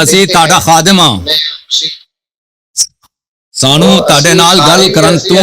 ਅਸੀਂ ਤੁਹਾਡਾ ਖਾਦਮ ਹਾਂ, ਸਾਨੂੰ ਤੁਹਾਡੇ ਨਾਲ ਗੱਲ ਕਰਨ ਤੋਂ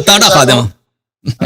ਤੁਹਾਡਾ ਖਾਦਮ।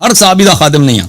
ਹਰ ਸਾਹਬੀ ਦਾ ਖਾਦਮ ਨਹੀਂ ਹਾਂ।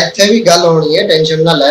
ਇੱਥੇ ਵੀ ਗੱਲ ਹੋਣੀ ਹੈ, ਟੈਨਸ਼ਨ ਨਾ ਲੈ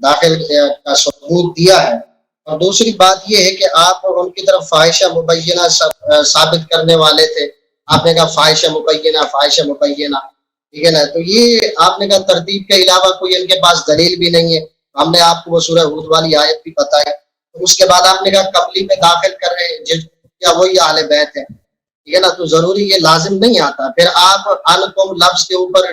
داخل کا ثبوت دیا ہے، اور دوسری بات یہ ہے کہ آپ ان کی طرف فاحشہ مبینہ ثابت کرنے والے تھے. آپ نے کہا فاحشہ مبینہ، فاحشہ مبینہ، ٹھیک ہے نا. تو یہ آپ نے کہا ترتیب کے علاوہ کوئی ان کے پاس دلیل بھی نہیں ہے. ہم نے آپ کو وہ سورہ ہود والی آیت بھی بتائی. تو اس کے بعد آپ نے کہا قبلی میں داخل کر رہے ہیں جن کیا وہی اہل بیت ہے، ٹھیک ہے نا. تو ضروری یہ لازم نہیں آتا. پھر آپ انکم لفظ کے اوپر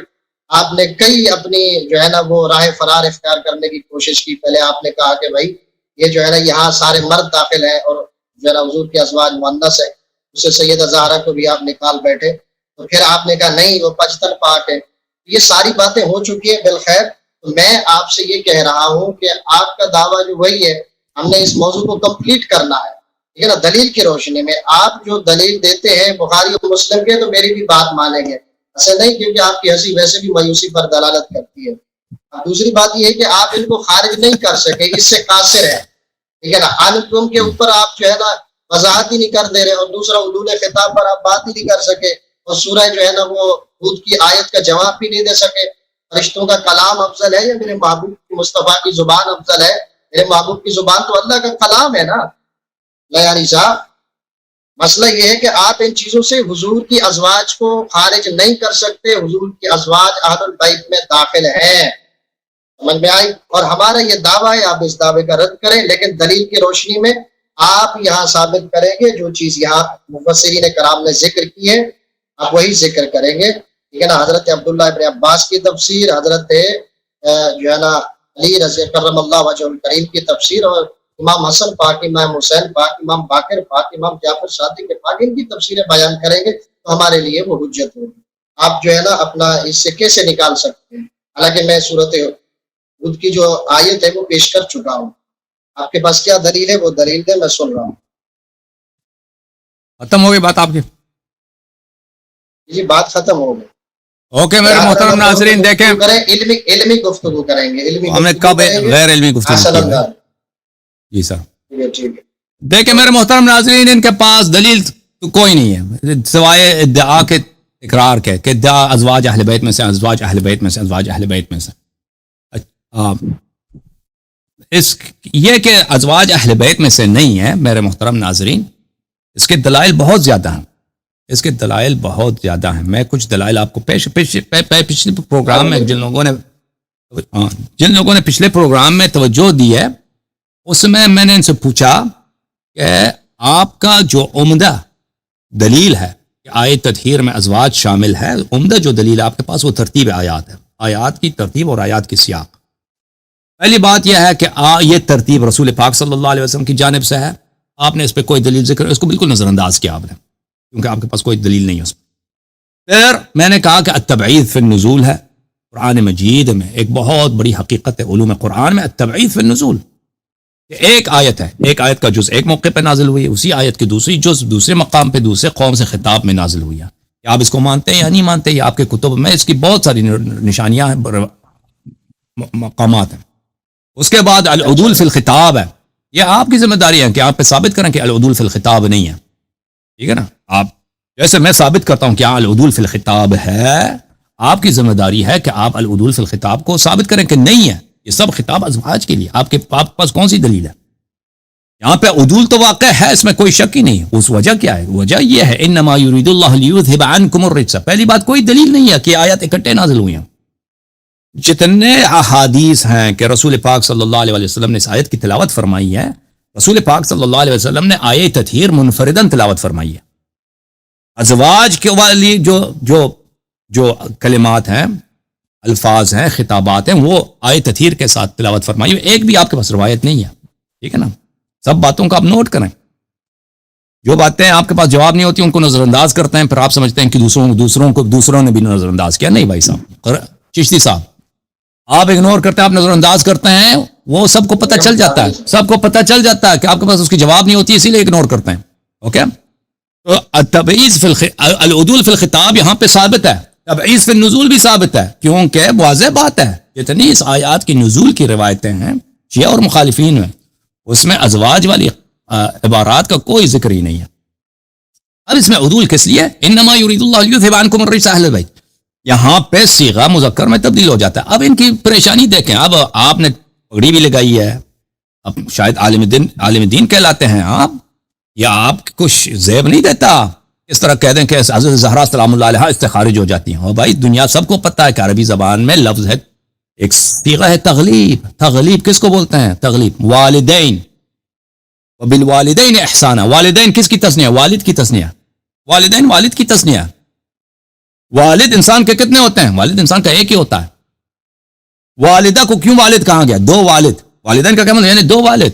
آپ نے کئی اپنی جو ہے نا وہ راہ فرار اختیار کرنے کی کوشش کی. پہلے آپ نے کہا کہ بھائی یہ جو ہے نا یہاں سارے مرد داخل ہیں اور جو ہے نا حضور کے ازواج مؤنث ہے، اسے سیدہ زہرا کو بھی آپ نکال بیٹھے. تو پھر آپ نے کہا نہیں وہ پجتن پاک ہے. یہ ساری باتیں ہو چکی ہیں. بالخیر تو میں آپ سے یہ کہہ رہا ہوں کہ آپ کا دعویٰ جو وہی ہے، ہم نے اس موضوع کو کمپلیٹ کرنا ہے، ٹھیک ہے نا. دلیل کی روشنی میں آپ جو دلیل دیتے ہیں بخاری اور مسلم کے، تو میری بھی بات مانیں گے. ایسا نہیں، کیونکہ آپ کی ہنسی ویسے بھی مایوسی پر دلالت کرتی ہے. دوسری بات یہ ہے کہ آپ ان کو خارج نہیں کر سکے، اس سے قاصر ہے، ٹھیک ہے نا. انکم کے اوپر آپ جو ہے نا وضاحت ہی نہیں کر دے رہے، اور دوسرا عدول خطاب پر آپ بات ہی نہیں کر سکے، اور سورہ جو ہے نا وہ خود کی آیت کا جواب بھی نہیں دے سکے. فرشتوں کا کلام افضل ہے یا میرے محبوب کی مصطفیٰ کی زبان افضل ہے؟ میرے محبوب کی زبان تو اللہ کا کلام ہے نا. لیاری صاحب مسئلہ یہ ہے کہ آپ ان چیزوں سے حضور کی ازواج کو خارج نہیں کر سکتے. حضور کی ازواج اہل البیت میں داخل ہیں، سمجھ میں آئی. اور ہمارا یہ دعویٰ ہے، آپ اس دعوے کا رد کریں، لیکن دلیل کی روشنی میں آپ یہاں ثابت کریں گے جو چیز یہاں مفسرین کرام نے ذکر کی ہے، آپ وہی ذکر کریں گے، ٹھیک ہے نا. حضرت عبداللہ ابن عباس کی تفسیر، حضرت جو ہے نا علی رضی کرم اللہ وجہ الکریم کی تفسیر، اور امام حسن پاک، امام حسین پاک، امام باقر پاک، امام جعفر صادق پاک، ان کی تفسیریں بیان کریں گے تو ہمارے لیے وہ حجت ہوگی. آپ جو ہے نا اپنا اس سے کیسے نکال سکتے ہیں؟ حالانکہ میں صورت خود کی جو آیت ہے وہ پیش کر چکا ہوں. آپ کے پاس کیا دلیل ہے وہ دلیل دے، میں سن رہا ہوں. ختم ہو گئی بات آپ کی؟ جی بات ختم ہو گئی. اوکے میرے محترم ناظرین دیکھیں، علمی گفتگو کریں گے. ہم نے کب غیر علمی گفتگو کی ہے؟ جی سر ٹھیک ہے. دیکھیں میرے محترم ناظرین، ان کے پاس دلیل تو کوئی نہیں ہے سوائے ادعا کے اقرار کے کہ ادعا ازواج اہل بیت میں سے، ازواج اہل بیت میں سے، ازواج اہل بیت میں سے. اس یہ کہ ازواج اہل بیت میں سے نہیں ہے میرے محترم ناظرین، اس کے دلائل بہت زیادہ ہیں، اس کے دلائل بہت زیادہ ہیں. میں کچھ دلائل آپ کو پچھلے پروگرام میں جن لوگوں نے پچھلے پروگرام میں توجہ دی ہے، اس میں نے ان سے پوچھا کہ آپ کا جو عمدہ دلیل ہے کہ آیت تطہیر میں ازواج شامل ہے، عمدہ جو دلیل ہے آپ کے پاس وہ ترتیب آیات ہے، آیات کی ترتیب اور آیات کی سیاق. پہلی بات یہ ہے کہ یہ ترتیب رسول پاک صلی اللہ علیہ وسلم کی جانب سے ہے. آپ نے اس پہ کوئی دلیل ذکر، اس کو بالکل نظر انداز کیا آپ نے، کیونکہ آپ کے پاس کوئی دلیل نہیں ہے اس پہ. پھر میں نے کہا کہ التبعیض فی النزول ہے قرآن مجید میں، ایک بہت بڑی حقیقت ہے علوم قرآن میں، التبعیض فی النزول. ایک آیت ہے، ایک آیت کا جز ایک موقع پہ نازل ہوئی ہے، اسی آیت کی دوسری جز دوسرے مقام پہ دوسرے قوم سے خطاب میں نازل ہوئی ہے. کیا آپ اس کو مانتے ہیں یا نہیں مانتے؟ یہ آپ کے کتب میں اس کی بہت ساری نشانیاں ہیں، مقامات ہیں. اس کے بعد العدول فی الخطاب ہے. یہ آپ کی ذمہ داری ہے کہ آپ پہ ثابت کریں کہ العدول فی الخطاب نہیں ہے، ٹھیک ہے نا. آپ جیسے میں ثابت کرتا ہوں کہ العدول فی الخطاب ہے، آپ کی ذمہ داری ہے کہ آپ العدول فی الخطاب کو ثابت کریں کہ نہیں ہے، یہ سب خطاب ازواج کے لیے. آپ کے پاس کون سی دلیل ہے؟ یہاں پہ عدول تو واقع ہے، اس میں کوئی شک ہی نہیں. اس وجہ کیا ہے؟ وجہ یہ ہے انما یرید اللہ لیذھب عنکم الرجس. پہلی بات کوئی دلیل نہیں ہے کہ آیات اکٹھے نازل ہوئی ہیں. جتنے احادیث ہیں کہ رسول پاک صلی اللہ علیہ وسلم نے اس آیت کی تلاوت فرمائی ہے، رسول پاک صلی اللہ علیہ وسلم نے آیت تطہیر منفردن تلاوت فرمائی ہے. ازواج کے والی جو کلمات ہیں، الفاظ ہیں، خطابات ہیں، وہ آیت تطہیر کے ساتھ تلاوت فرمائی ہے. ایک بھی آپ کے پاس روایت نہیں ہے، ٹھیک ہے نا. سب باتوں کا آپ نوٹ کریں. جو باتیں آپ کے پاس جواب نہیں ہوتی ان کو نظر انداز کرتے ہیں، پھر آپ سمجھتے ہیں کہ دوسروں نے بھی نظر انداز کیا. نہیں بھائی صاحب، چشتی صاحب، آپ اگنور کرتے ہیں، آپ نظر انداز کرتے ہیں، وہ سب کو پتہ چل جاتا ہے، سب کو پتہ چل جاتا ہے کہ آپ کے پاس اس کی جواب نہیں ہوتی، اسی لیے اگنور کرتے ہیں. اوکے، تو التبعیض فی العدول فی الخطاب یہاں پہ ثابت ہے، تبعیض فی النزول بھی ثابت ہے، کیونکہ واضح بات ہے جتنی اس آیات کی نزول کی روایتیں ہیں شیعہ اور مخالفین میں، اس میں ازواج والی عبارات کا کوئی ذکر ہی نہیں ہے. اب اس میں عدول کس لیے؟ انما یرید اللہ لیذھب عنکم الرجس اہل البیت، یہاں پہ صیغہ مذکر میں تبدیل ہو جاتا ہے. اب ان کی پریشانی دیکھیں. اب آپ نے پگڑی بھی لگائی ہے، اب شاید عالم دین کہلاتے ہیں آپ، یا آپ کچھ زیب نہیں دیتا اس طرح کہہ دیں کہ حضرت زہرا سلام اللہ علیہ اس سے خارج ہو جاتی ہیں. بھائی دنیا سب کو پتہ ہے کہ عربی زبان میں لفظ ہے، ایک صیغہ ہے تغلیب. تغلیب کس کو بولتے ہیں؟ تغلیب والدین، وبالوالدین احسانا. والدین کس کی تثنیہ؟ والد کی تثنیہ. والدین والد کی تثنیہ. والد انسان کے کتنے ہوتے ہیں؟ والد انسان کا ایک ہی ہوتا ہے. والدہ کو کیوں والد کہا گیا؟ دو والد. والدین کا کیا مطلب؟ یعنی دو والد.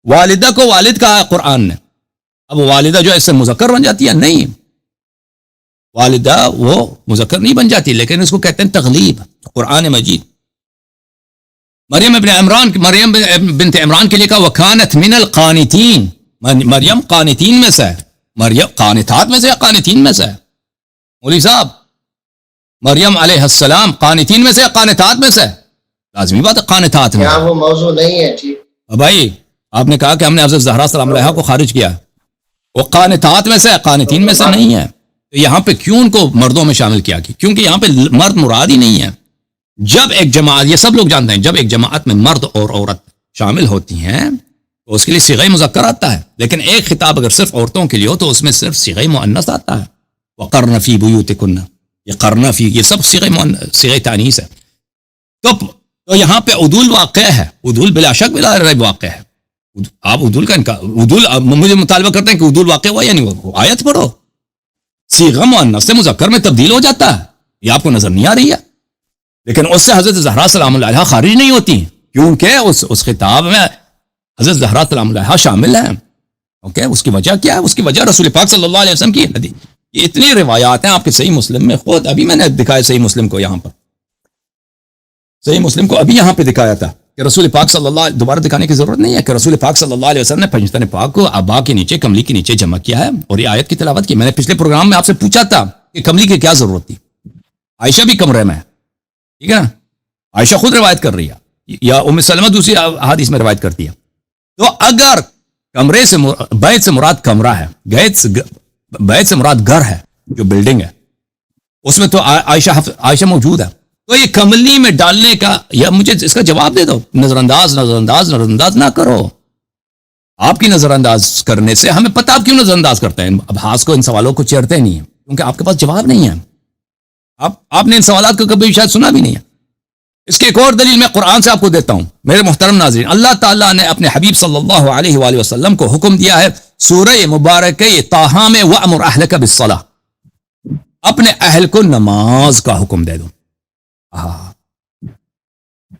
والدہ کو والد کہا ہے قرآن نے. اب والدہ جو ہے اس سے مذکر بن جاتی ہے؟ نہیں، والدہ وہ مذکر نہیں بن جاتی، لیکن اس کو کہتے ہیں تغلیب. قرآن مجید مریم بنت عمران کے لیے کہا وکانت من القانتین. مریم قانتین میں سے ہے. مریم قانتات میں سے یا قانتین میں سے ہے؟ مولوی صاحب، مریم علیہ السلام قانتین میں سے یا قانتات میں سے؟ لازمی بات ہے قانتات میں. وہ موضوع نہیں ہے. ٹھیک بھائی، آپ نے کہا کہ ہم نے حضرت زہرا سلام علیہا کو خارج کیا، وہ قانتات میں سے ہے، قانتین میں سے نہیں ہے. تو یہاں پہ کیوں ان کو مردوں میں شامل کیا گیا؟ کیونکہ یہاں پہ مرد مراد ہی نہیں ہے. جب ایک جماعت، یہ سب لوگ جانتے ہیں، جب ایک جماعت میں مرد اور عورت شامل ہوتی ہیں تو اس کے لیے صیغہ مذکر آتا ہے. لیکن ایک خطاب اگر صرف عورتوں کے لیے ہو تو اس میں صرف صیغہ مؤنث آتا ہے. وقرن فی بیوتکن، یہ قرن فی، یہ سب صیغہ تانیث ہے. تو یہاں پہ عدول واقع ہے. عدول بلا شک بلا ریب واقع ہے. آپ عدول کا عدول مجھے مطالبہ کرتے ہیں کہ عدول واقع ہوا یا نہیں ہوا؟ آیت پڑھو. صیغہ مؤنث سے مذکر میں تبدیل ہو جاتا ہے. یہ آپ کو نظر نہیں آ رہی ہے؟ لیکن اس سے حضرت زہرا سلام اللہ علیہا خارج نہیں ہوتی، کیونکہ اس خطاب میں حضرت زہرا سلام اللہ علیہا شامل ہیں. اوکے، اس کی وجہ کیا ہے؟ اس کی وجہ رسول پاک صلی اللہ علیہ وسلم کی حدیث. یہ اتنی روایات ہیں آپ کے صحیح مسلم میں. خود ابھی میں نے دکھایا صحیح مسلم کو، یہاں پر صحیح مسلم کو ابھی یہاں پہ دکھایا تھا کہ رسول پاک صلی اللہ علیہ، دوبارہ دکھانے کی ضرورت نہیں ہے کہ رسول پاک صلی اللہ علیہ وسلم نے پنجتن پاک کو ابا کے نیچے، کملی کے نیچے جمع کیا ہے اور یہ آیت کی تلاوت کی. میں نے پچھلے پروگرام میں آپ سے پوچھا تھا کہ کملی کی کیا ضرورت تھی. عائشہ بھی کمرے میں ہے، ٹھیک ہے نا؟ عائشہ خود روایت کر رہی ہے، یا ام سلمہ دوسری حدیث میں روایت کرتی ہے. تو اگر کمرے سے بیت سے مراد کمرہ ہے، بیت سے مراد گھر ہے، جو بلڈنگ ہے، اس میں تو عائشہ موجود ہے. تو یہ کملی میں ڈالنے کا، یا مجھے اس کا جواب دے دو. نظر انداز نہ کرو. آپ کی نظر انداز کرنے سے ہمیں پتہ آپ کیوں نظر انداز کرتے ہیں. اب ہاس کو ان سوالوں کو چیرتے نہیں ہیں کیونکہ آپ کے پاس جواب نہیں ہے. آپ نے ان سوالات کو کبھی شاید سنا بھی نہیں ہے. اس کی ایک اور دلیل میں قرآن سے آپ کو دیتا ہوں میرے محترم ناظرین. اللہ تعالیٰ نے اپنے حبیب صلی اللہ علیہ وآلہ وسلم کو حکم دیا ہے سورہ مبارکہ طٰہٰ میں وَأْمُرْ أَهْلَكَ بِالصَّلَاةِ، اپنے اہل کو نماز کا حکم دے دو.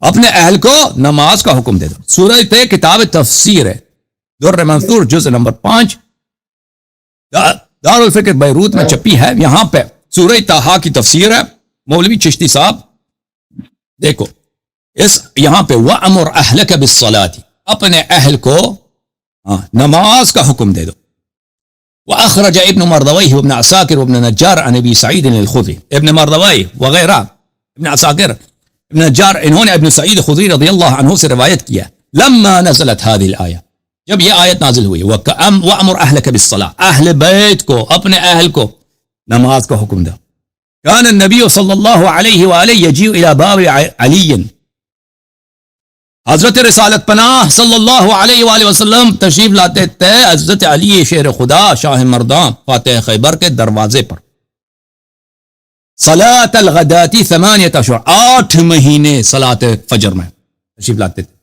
اپنے اہل کو نماز کا حکم دے دو. سورہ تے کتاب تفسیر ہے، در منثور جزء نمبر 5، دارالفکر بیروت میں چھپی ہے. یہاں پہ سورہ طٰہٰ کی تفسیر ہے. مولوی چشتی صاحب دیکھو، یہاں پہ وَأْمُرْ أَهْلَكَ بِالصَّلَاةِ، اپنے اہل کو نماز کا حکم دے دو. وأخرج ابن مردويه وابن عساكر وابن نجار عن ابي سعيد الخدري. ابن مردويه وغيرها، ابن عساكر، ابن نجار، انہوں نے ابن سعید خدری رضی اللہ عنہ سے روایت کیا لما نزلت هذه الآية، جب یہ آیت نازل ہوئی وَأْمُرْ أَهْلَكَ بِالصَّلَاةِ، اہل بیت کو، اپنے اہل کو نماز کا حکم دو. كان النبي صلی اللہ علیہ وآلہ يجيء الى باب علی، حضرت رسالت پناہ صلی اللہ علیہ وآلہ وسلم تشریف لاتے تھے حضرت علی شیر خدا شاہ مردان فاتح خیبر کے دروازے پر. صلاۃ الغداتی 8 اشہر، 8 مہینے صلاۃ فجر میں تشریف لاتے تھے.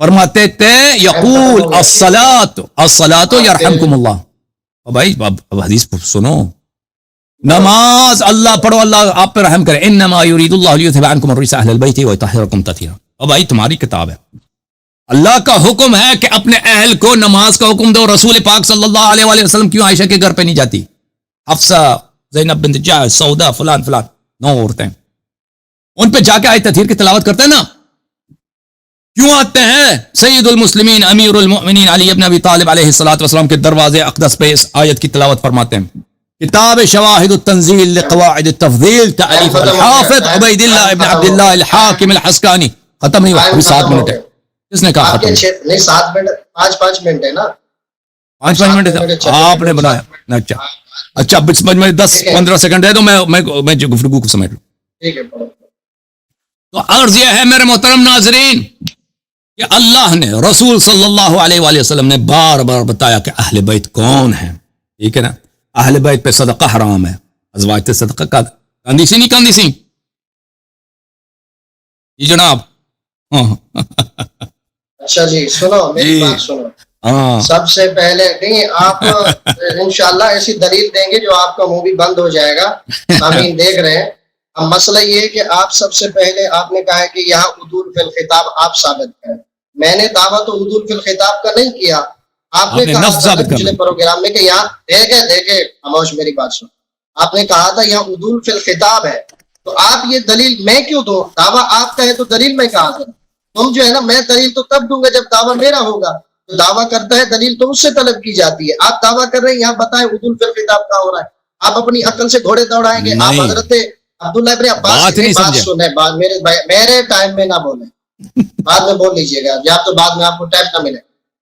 فرماتے تھے یقول الصلاۃ یرحمکم اللہ. بھائی اب حدیث سنو، نماز اللہ پڑھو اللہ آپ پہ رحم کرے. انما یرید اللہ لیذھب عنکم الرجس اہل البیت ویطہرکم تطہیرا. اور بھائی تمہاری کتاب ہے، اللہ کا حکم ہے کہ اپنے اہل کو نماز کا حکم دو. رسول پاک صلی اللہ علیہ وآلہ وسلم کیوں عائشہ کے گھر پہ نہیں جاتی؟ حفصہ، زینب بنت جحش، سودا، فلان 9 عورتیں، ان پہ جا کے آیت تطہیر کی تلاوت کرتے ہیں نا. کیوں آتے ہیں؟ سید المسلمین امیر المؤمنین علی ابن ابی طالب علیہ السلام کے دروازے اقدس پہ اس آیت کی تلاوت فرماتے ہیں. کتاب شواہد التنزیل لقواعد التفضیل تألیف الحافظ عبید اللہ ابن عبداللہ الحاکم الحسکانی. ختم نہیں ہوا، 7 منٹ ہے. کس نے کہا ختم؟ نہیں 7 منٹ، 5 منٹ ہے نا، 5 منٹ ہے آپ نے بنایا. اچھا میں 10-15 سیکنڈ ہے تو میں گفتگو کو سمیٹ لوں. ٹھیک ہے. تو عرض یہ ہے میرے محترم ناظرین کہ اللہ نے رسول صلی اللہ علیہ وآلہ وسلم نے بار بار بتایا کہ اہل بیت کون ہیں. ٹھیک ہے نا, اہل بیت پہ صدقہ حرام ہے. ازواج تے صدقہ کاندی سی نہیں کاندی سی جی جناب. اچھا جی, سنو میری بات سنو. سب سے پہلے نہیں, آپ انشاءاللہ ایسی دلیل دیں گے جو آپ کا منہ بھی بند ہو جائے گا. سامعین دیکھ رہے ہیں. اب مسئلہ یہ ہے کہ آپ سب سے پہلے آپ نے کہا ہے کہ یہاں عدول فی الخطاب آپ ثابت کریں. میں نے دعویٰ تو عدول فی الخطاب کا نہیں کیا. آپ نے کہا تھا پچھلے پروگرام میں کہ یہاں دیکھے خاموش میری بات سن. آپ نے کہا تھا یہاں عدول فی الخطاب ہے, تو آپ یہ دلیل میں کیوں دوں؟ دعویٰ آپ کا ہے تو دلیل میں کہاں دوں؟ تم جو ہے نا, میں دلیل تو تب دوں گا جب دعویٰ میرا ہوگا. تو دعویٰ کرتا ہے دلیل تو اس سے طلب کی جاتی ہے. آپ دعویٰ کر رہے ہیں یہاں بتائیں عدول فی الخطاب کا ہو رہا ہے. آپ اپنی عقل سے گھوڑے دوڑائیں گے. آپ حضرت عبداللہ ابن عباس کی بات سنیں, میرے ٹائم میں نہ بولیں, بعد میں بول لیجئے گا, یا تو بعد میں آپ کو ٹائم نہ ملے.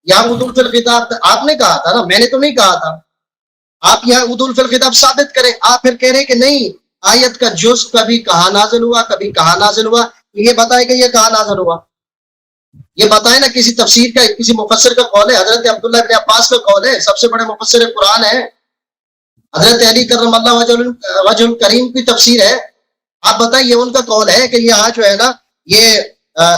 یہاں عدول فی الخطاب آپ نے کہا تھا نا, میں نے تو نہیں کہا تھا. آپ یہاں عدول فی الخطاب ثابت کریں. آپ پھر کہہ رہے کہ نہیں آیت کا جز کبھی کہاں نازل ہوا, کبھی کہاں نازل ہوا. یہ بتائے کہ یہ کہاں نازل ہوا, یہ بتائے نا. کسی تفسیر کا, کسی مفسر کا قول ہے. حضرت عبداللہ ابن عباس کا قول ہے, سب سے بڑے مفسر قرآن ہے. حضرت علی کرم اللہ وجہ الکریم کی تفسیر ہے. آپ بتائیں یہ ان کا قول ہے کہ یہاں جو ہے نا یہ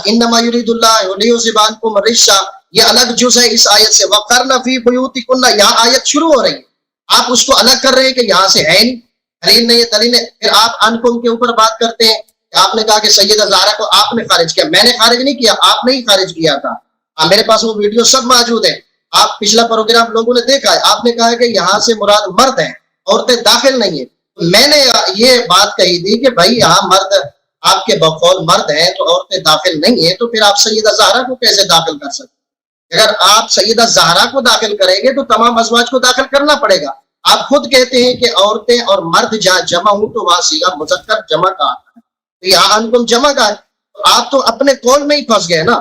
انما یرید اللہ لیذھب عنکم الرجس, یہ الگ جز ہے اس آیت سے. وقرن فی بیوتکن, یہاں آیت شروع ہو رہی ہے, آپ اس کو الگ کر رہے ہیں کہ یہاں سے ہے نہیں, دلیل نہیں ہے, دلیل ہے. پھر آپ انکم کے اوپر بات کرتے ہیں. آپ نے کہا کہ سیدہ زہرا کو آپ نے خارج کیا. میں نے خارج نہیں کیا, آپ نے ہی خارج کیا تھا. میرے پاس وہ ویڈیو سب موجود ہیں. آپ پچھلا پروگرام لوگوں نے دیکھا ہے. آپ نے کہا کہ یہاں سے مراد مرد ہیں, عورتیں داخل نہیں ہیں. میں نے یہ بات کہی تھی کہ بھائی یہاں مرد آپ کے بقول مرد ہیں تو عورتیں داخل نہیں ہیں, تو پھر آپ سیدہ زہرا کو کیسے داخل کر سکتے؟ اگر آپ سیدہ زہرا کو داخل کریں گے تو تمام ازواج کو داخل کرنا پڑے گا. آپ خود کہتے ہیں کہ عورتیں اور مرد جہاں جمع ہوں تو وہاں صیغہ مذکر جمع کا آتا ہے, تو یہاں انکم جمع کا ہے. تو آپ تو اپنے قول میں ہی پھنس گئے نا.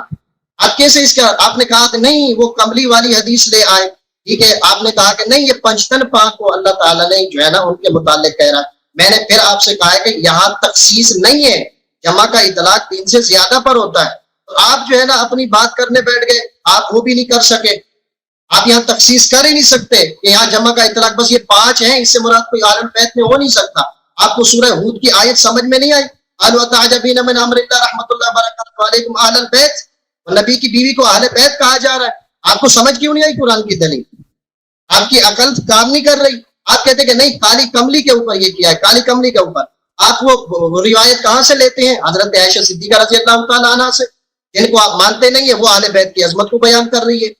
آپ کیسے اس کا, آپ نے کہا کہ نہیں وہ کملی والی حدیث لے آئے. ٹھیک ہے, آپ نے کہا کہ نہیں یہ پنجتن پاک کو اللہ تعالیٰ نے جو ہے نا ان کے متعلق کہہ رہا ہے. میں نے پھر آپ سے کہا ہے کہ یہاں تخصیص نہیں ہے, جمع کا اطلاق 3 سے زیادہ پر ہوتا ہے. تو آپ جو ہے نا اپنی بات کرنے بیٹھ گئے, آپ وہ بھی نہیں کر سکے. آپ یہاں تخصیص کر ہی نہیں سکتے کہ یہاں جمع کا اطلاق بس یہ 5 ہیں, اس سے مراد کوئی آل البیت میں ہو نہیں سکتا. آپ کو سورہ ہود کی آیت سمجھ میں نہیں آئی, قالوا تعجبین من امر اللہ رحمۃ اللہ وبرکاتہ علیکم اہل البیت, نبی کی بیوی کو اہل بیت کہا جا رہا ہے. آپ کو سمجھ کیوں نہیں آئی قرآن کی دلیل؟ آپ کی عقل کام نہیں کر رہی. آپ کہتے کہ نہیں کالی کملی کے اوپر یہ کیا ہے, کالی کملی کے اوپر. آپ وہ روایت کہاں سے لیتے ہیں؟ حضرت عائشہ صدیقہ رضی اللہ تعالیٰ عنہا سے, جن کو آپ مانتے نہیں ہیں. وہ اہل بیت کی عظمت کو بیان کر رہی ہے.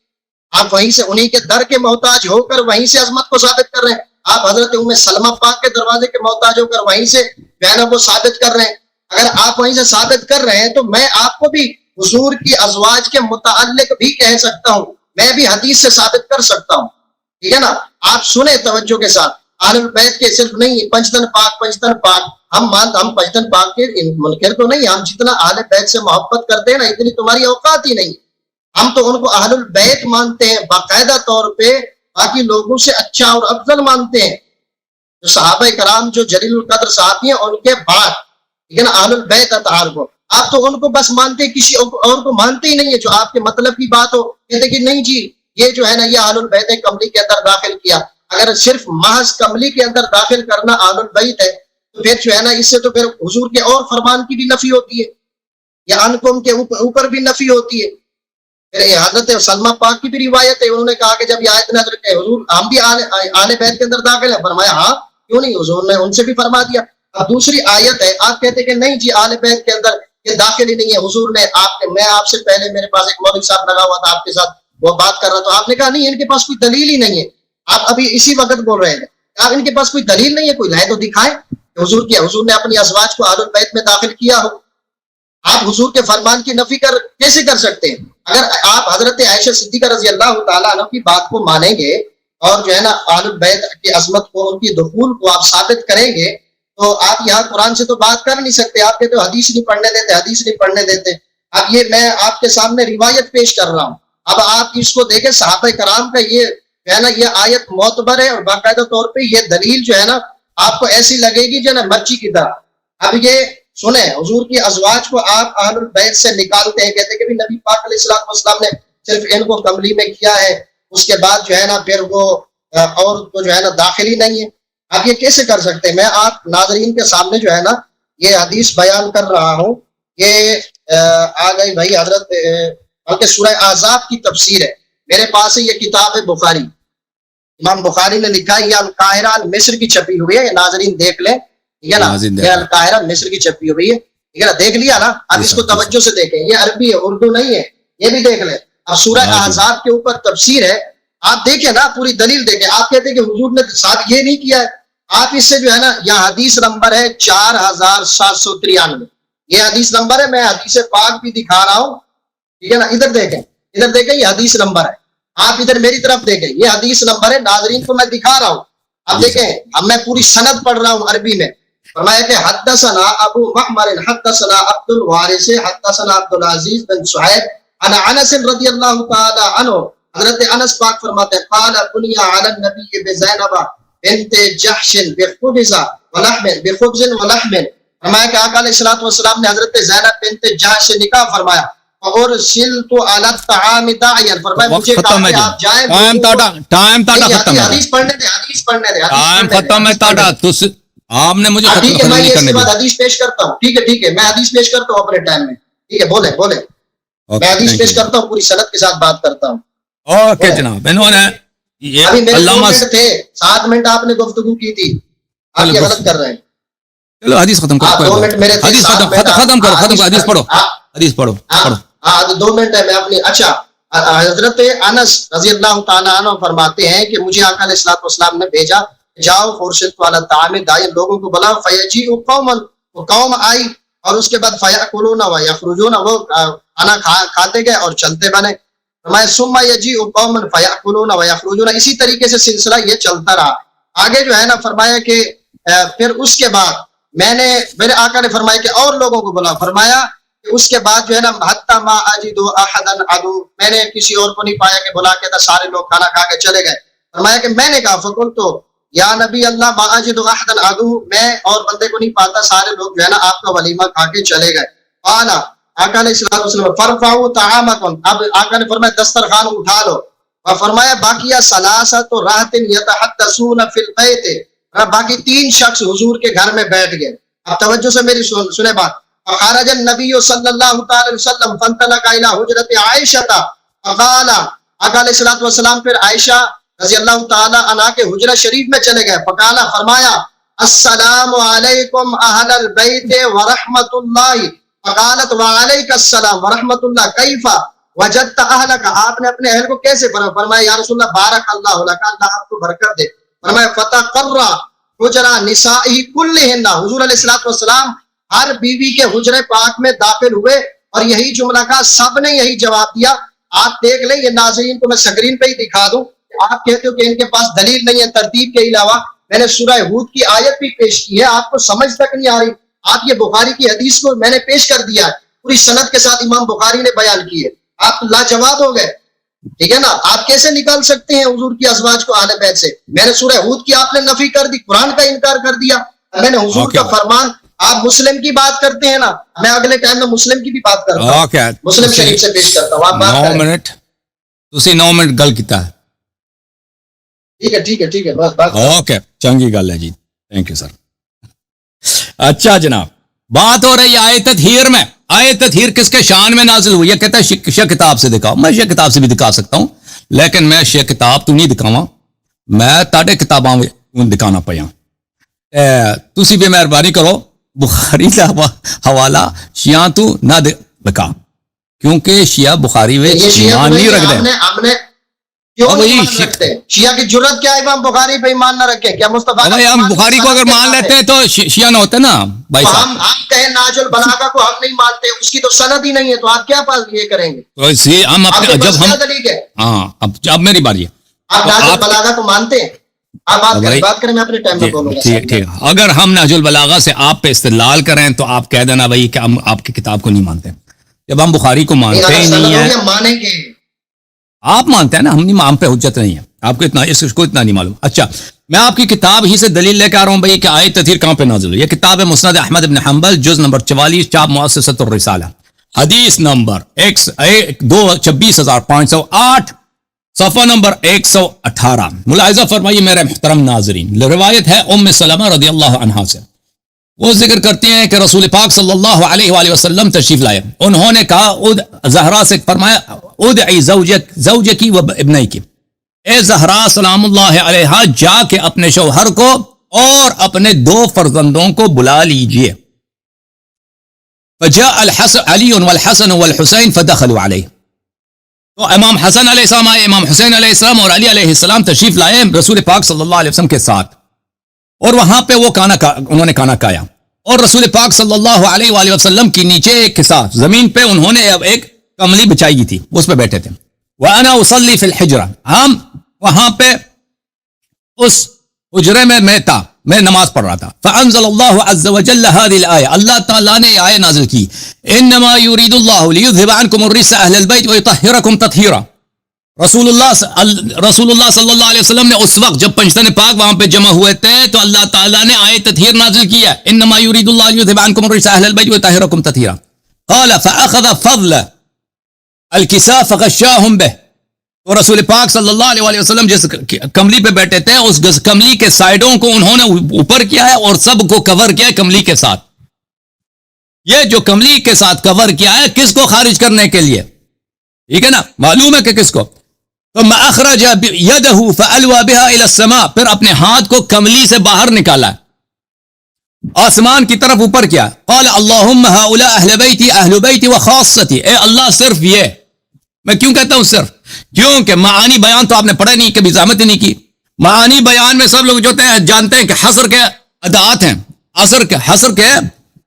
آپ وہیں سے انہی کے در کے محتاج ہو کر وہیں سے عظمت کو ثابت کر رہے ہیں. آپ حضرت ام سلمہ پاک کے دروازے کے محتاج ہو کر وہیں سے بیانوں کو ثابت کر رہے ہیں. اگر آپ وہیں سے ثابت کر رہے ہیں تو میں آپ کو بھی حضور کی ازواج کے متعلق بھی کہہ سکتا ہوں, میں بھی حدیث سے ثابت کر سکتا ہوں. ٹھیک ہے نا, آپ سنیں توجہ کے ساتھ. اہل البیت کے صرف نہیں پنجتن پاک, پنجتن پاک ہم پنجتن پاک کے منکر تو نہیں. ہم جتنا اہل بیت سے محبت کرتے ہیں نا, اتنی تمہاری اوقات ہی نہیں. ہم تو ان کو اہل البیت مانتے ہیں باقاعدہ طور پہ, باقی لوگوں سے اچھا اور افضل مانتے ہیں. جو صحابہ کرام جو جلیل القدر صحابی ہیں ان کے بعد, ٹھیک ہے نا, اہل البیت اطہار کو آپ تو ان کو بس مانتے, کسی اور کو مانتے ہی نہیں ہے. جو آپ کے مطلب کی بات ہو کہتے کہ نہیں جی یہ جو ہے نا یہ اہل البیت کملی کے اندر داخل کیا. اگر صرف محض کملی کے اندر داخل کرنا اہل البیت ہے تو پھر جو ہے نا اس سے تو پھر حضور کے اور فرمان کی بھی نفی ہوتی ہے, یا انکم کے اوپر بھی نفی ہوتی ہے. حضرت سلمہ پاک کی بھی روایت ہے, انہوں نے کہا کہ جب یہ آیت نازل ہوئی حضور ہم بھی آل بیت کے اندر داخل ہیں. فرمایا ہاں کیوں نہیں, حضور نے ان سے بھی فرما دیا. اب دوسری آیت ہے, آپ کہتے کہ نہیں جی آل بیت کے اندر یہ داخل ہی نہیں ہے. حضور نے میں آپ سے پہلے میرے پاس ایک مولوی صاحب لگا ہوا تھا, آپ کے ساتھ وہ بات کر رہا, تو آپ نے کہا نہیں ان کے پاس کوئی دلیل ہی نہیں ہے. آپ ابھی اسی وقت بول رہے ہیں آپ ان کے پاس کوئی دلیل نہیں ہے, کوئی لائے تو دکھائیں حضور نے اپنی ازواج کو آل بیت میں داخل کیا ہو. آپ حضور کے فرمان کی نفی کیسے کر سکتے ہیں؟ اگر آپ حضرت عائشہ صدیقہ رضی اللہ تعالیٰ عنہ کی بات کو مانیں گے اور جو ہے نا آل بیت کی عظمت کو, ان کی دخول کو آپ ثابت کریں گے, تو آپ یہاں قرآن سے تو بات کر نہیں سکتے. آپ کہتے حدیث نہیں پڑھنے دیتے, حدیث نہیں پڑھنے دیتے. اب یہ میں آپ کے سامنے روایت پیش کر رہا ہوں, اب آپ اس کو دیکھیں. صحابہ کرام کا یہ جو ہے نا یہ آیت معتبر ہے اور باقاعدہ طور پہ یہ دلیل جو ہے نا آپ کو ایسی لگے گی جو ہے نا مرچی کی طرح. اب یہ سنیں حضور کی ازواج کو آپ اہل البیت سے نکالتے ہیں, کہتے ہیں کہ نبی پاک علیہ الصلوۃ والسلام نے صرف ان کو کملی میں کیا ہے, اس کے بعد جو ہے نا پھر وہ عورت کو جو ہے نا داخلی نہیں ہے. آپ یہ کیسے کر سکتے ہیں؟ میں آپ ناظرین کے سامنے جو ہے نا یہ حدیث بیان کر رہا ہوں. یہ آ گئی بھائی حضرت, بلکہ سورہ احزاب کی تفسیر ہے میرے پاس ہے, یہ کتاب ہے بخاری, امام بخاری نے لکھا ہے, یہ القاہرہ مصر کی چھپی ہوئی ہے, یہ ناظرین دیکھ لیں, ٹھیک ہے نا, یہ القاہرہ مصر کی چھپی ہوئی ہے, ٹھیک ہے نا, دیکھ لیا نا. اب اس کو توجہ سے دیکھیں, یہ عربی ہے اردو نہیں ہے, یہ بھی دیکھ لیں. اب سورہ احزاب کے اوپر تفسیر ہے, آپ دیکھیں نا پوری دلیل دیکھیں. آپ کہتے ہیں کہ حضور نے صاحب یہ نہیں کیا ہے, آپ اس سے جو ہے نا, یہ حدیث نمبر ہے 4793, یہ حدیث نمبر ہے, میں حدیث پاک بھی دکھا رہا ہوں, ٹھیک ہے نا. ادھر دیکھیں, ادھر دیکھیں, یہ حدیث نمبر ہے, آپ ادھر میری طرف دیکھیں, یہ حدیث نمبر ہے, ناظرین کو میں دکھا رہا ہوں. اب دیکھیں, اب میں پوری سند پڑھ رہا ہوں عربی میں. فرمایا کہ حدثنا ابو معمر حدثنا عبد الوارث حدثنا عبد العزیز بن صہیب عن انس رضی اللہ تعالی عنہ, حضرت انس پاک فرماتے ہیں, قال بني على النبي بزینب بنت جحش بخبز ولحم. فرمایا کہ آقا علیہ الصلوۃ والسلام نے حضرت زینب بنت جحش سے نکاح فرمایا. اور سلت علی الطعام داعیا, فرمایا مجھے کہا کہ آپ جائیں, ٹائم ختم ہے, حدیث پڑھنے دے, ٹائم ختم ہے ٹاٹا. آپ نے مجھے ٹھیک ہے, میں اس کے بعد حدیث پیش کرتا ہوں, ٹھیک ہے, میں حدیث پیش کرتا ہوں اپنے ٹائم میں, ٹھیک ہے, بولیں, میں حدیث پیش کرتا ہوں, پوری سند کے ساتھ بات کرتا ہوں. اوکے جناب, انہوں نے ابھی میرے 2 منٹ تھے, 7 منٹ آپ نے گفتگو کی تھی, آپ یہ غلط کر رہے ہیں. چلو حدیث ختم کرو, 2 منٹ میرے تھے, ختم کرو, حدیث پڑھو. ہاں 2 منٹ ہے, میں اپنی. اچھا, حضرت انس رضی اللہ تعالیٰ عنہ فرماتے ہیں کہ مجھے آقا علیہ الصلوۃ والسلام نے بھیجا, جاؤ فورشت والا طعام داعی, لوگوں کو بلا, فیجیء قوما, وہ قوم آئی, اور اس کے بعد فیاکلون ویخرجون, وہ کھانا کھاتے گئے اور چلتے بنے. فرمایا ثم یجیء قوما فیاکلون ویخرجون, اسی طریقے سے سلسلہ یہ چلتا رہا. آگے جو ہے نا فرمایا کہ پھر اس کے بعد میرے آقا نے فرمایا کہ اور لوگوں کو بلا, فرمایا کہ اس کے بعد جو ہے نا حتی ما اجد احدا ادعو, میں نے کسی اور کو نہیں پایا کہ بلا کے تھا, سارے لوگ کھانا کھا کے چلے گئے. فرمایا کہ میں نے کہا فقلت یا نبی اللہ ما اجد احدا ادعو, میں اور بندے کو نہیں پاتا, سارے لوگ جو ہے نا آپ کا ولیمہ کھا کے چلے گئے. قال, آقا علیہ الصلوۃ والسلام, فرفعوا طعامکم, اب آقا نے فرمایا دسترخوان اٹھا لو. اور فرمایا باقیہ ثلاثۃ راحت یتحدثون فی البیت, باقی 3 شخص حضور کے گھر میں بیٹھ گئے. اب توجہ سے میری سنے بات. فخرج النبی صلی اللہ تعالی وسلم فانطلق الی حجرۃ عائشہ, فقال, آقا علیہ الصلوۃ والسلام پھر عائشہ رضی اللہ تعالی عنہا کے حجرہ شریف میں چلے گئے. فقال, فرمایا السلام علیکم اہل البیت ورحمۃ اللہ. فقالت وعلیک السلام ورحمۃ اللہ, کیف وجدت اہلک, آپ نے اپنے اہل کو کیسے پڑھا؟ فرمایا یا رسول اللہ بارک اللہ لک, اللہ آپ کو برکت دے. فرمایا فتقر حجرہ نسائی کلہن, حضور علیہ الصلوۃ والسلام ہر بیوی کے حجرے پاک میں داخل ہوئے اور یہی جملہ کہا, سب نے یہی جواب دیا. آپ دیکھ لیں, یہ ناظرین کو میں سکرین پہ ہی دکھا دوں. آپ کہتے ہو کہ ان کے پاس دلیل نہیں ہے ترتیب کے علاوہ, میں نے سورہ ہود کی آیت بھی پیش کی ہے, آپ کو سمجھ تک نہیں آ رہی. آپ یہ بخاری کی حدیث کو میں نے پیش کر دیا ہے, پوری سند کے ساتھ امام بخاری نے بیان کی ہے, آپ لاجواب ہو گئے, ٹھیک ہے نا. آپ کیسے نکال سکتے ہیں حضور کی ازواج کو اہل بیت سے؟ میں نے سورہ ہود کی آپ نے نفی کر دی, قرآن کا انکار کر دیا. میں نے حضور کا فرمان, آپ مسلم کی بات کرتے ہیں نا, میں اگلے ٹائم میں مسلم کی بھی بات کرتا ہوں, مسلم شریف سے پیش کرتا ہوں. آپ بات کریں. 9 منٹ, تسی 9 منٹ گل کیتا ہے. ٹھیک ہے, بس بات. اوکے, چنگی گل ہے جی, تھینک یو سر. اچھا جناب, بات ہو رہی ہے آیت تطہیر میں. آیت تطہیر کس کے شان میں نازل ہوئی ہے؟ کہتا ہے شیعہ کتاب سے دکھاؤ. میں شیعہ کتاب سے بھی دکھا سکتا ہوں, لیکن میں شیعہ کتاب تو نہیں دکھاواں, میں تاڑے کتاباں دکھانا پیا. تسی بھی مہربانی کرو بخاری کا حوالہ شیعہ تو نہ دکھا, کیونکہ شیعہ بخاری میں ایمان نہیں رکھ دے. شیعہ کی جرت کیا ہے امام بخاری پہ ایمان نہ رکھے؟ کیا مصطفیٰ ہم بخاری کو اگر مان لیتے ہیں تو شیعہ نہ ہوتے نا بھائی صاحب. ہم کہیں ناج البلاغہ کو ہم نہیں مانتے, اس کی تو سند ہی نہیں ہے, تو آپ کیا پاس یہ کریں گے؟ تو اس لیے ہم جب ہم ہاں اب میری باری ہے, آپ ناج البلاغہ کو مانتے ہیں؟ آپ بات کریں, میں اپنے ٹائم میں بولوں گا. ٹھیک ہے, اگر ہم ناج البلاغہ سے آپ پہ استدلال کریں تو آپ کہہ دینا بھائی کہ ہم آپ کی کتاب کو نہیں مانتے. جب ہم بخاری کو مانتے ہی نہیں ہیں, مانیں گے. آپ مانتے ہیں نا, ہم نہیں, ہم پہ حجت نہیں ہے. آپ کو اتنا اس کو اتنا نہیں معلوم. اچھا میں آپ کی کتاب ہی سے دلیل لے کے آ رہا ہوں بھائی کہ آیت تطہیر کہاں پہ نازل ہوئی. یہ کتاب ہے مسند احمد بن حنبل جز نمبر 44 چاپ مؤسسۃ الرسالہ حدیث نمبر 26508 صفحہ نمبر 118. ملاحظہ فرمائیے میرے محترم ناظرین, روایت ہے ام سلمہ رضی اللہ عنہا سے. وہ ذکر کرتے ہیں کہ رسول پاک صلی اللہ علیہ وآلہ وسلم تشریف لائے. انہوں نے کہا زہرا سے فرمایا ادعی زوجکی و ابنیکی, اے زہرا سلام اللہ علیہا جا کے اپنے شوہر کو اور اپنے 2 فرزندوں کو بلا لیجئے. فجاء علی والحسن والحسین فدخلوا علیہ. تو امام حسن علیہ السلام آئے, امام حسین علیہ السلام اور علی علیہ السلام تشریف لائے رسول پاک صلی اللہ علیہ وسلم کے ساتھ, اور وہاں پہ وہ انہوں نے کھانا کھایا, اور رسول پاک صلی اللہ علیہ وآلہ وسلم کی نیچے ایک قصہ زمین پہ انہوں نے اب ایک کملی بچائی تھی, اس پہ بیٹھے تھے. وَأَنَا أُصَلِّي فِي الْحِجْرَةِ, ہم وہاں پہ اس حجرے میں نماز پڑھ رہا تھا. فَأَنزَلَ اللَّهُ عَزَّ وَجَلَّ هَذِهِ الْآيَةَ, اللہ تعالیٰ نے یہ آیت نازل کی, إِنَّمَا يُرِيدُ اللَّهُ لِيُذْهِبَ عَنْكُمُ الرِّجْسَ أَهْلَ الْبَيْتِ وَيُطَهِّرَكُمْ تَطْهِيرًا. رسول اللہ صلی اللہ علیہ وسلم نے اس وقت جب پنجتن پاک وہاں پہ جمع ہوئے تھے تو اللہ تعالیٰ نے آیت تطہیر نازل کی ہے. انما یرید اللہ لیذهب عنکم الرجس اہل البیت ویطہرکم تطہیرا. قال فاخذ فضل الکساء فغشاهم به, تو رسول پاک صلی اللہ علیہ وسلم جس کملی پہ بیٹھے تھے اس کملی کے سائڈوں کو انہوں نے اوپر کیا ہے اور سب کو کور کیا ہے کملی کے ساتھ. یہ جو کملی کے ساتھ کور کیا ہے کس کو خارج کرنے کے لیے, ٹھیک ہے نا, معلوم ہے کہ کس کو. ثم اخرج يده فالوى بها الى السماء, پھر اپنے ہاتھ کو کملی سے باہر نکالا, آسمان کی طرف اوپر کیا. قال اللهم هؤلاء اهل بيتي اهل بيتي وخاصتي, اے اللہ صرف یہ, میں کیوں کہتا ہوں صرف, کیونکہ معانی بیان تو آپ نے پڑھا نہیں, کبھی زحمت نہیں کی. معانی بیان میں سب لوگ جو جانتے ہیں کہ حصر کے ادعات ہیں, حصر کے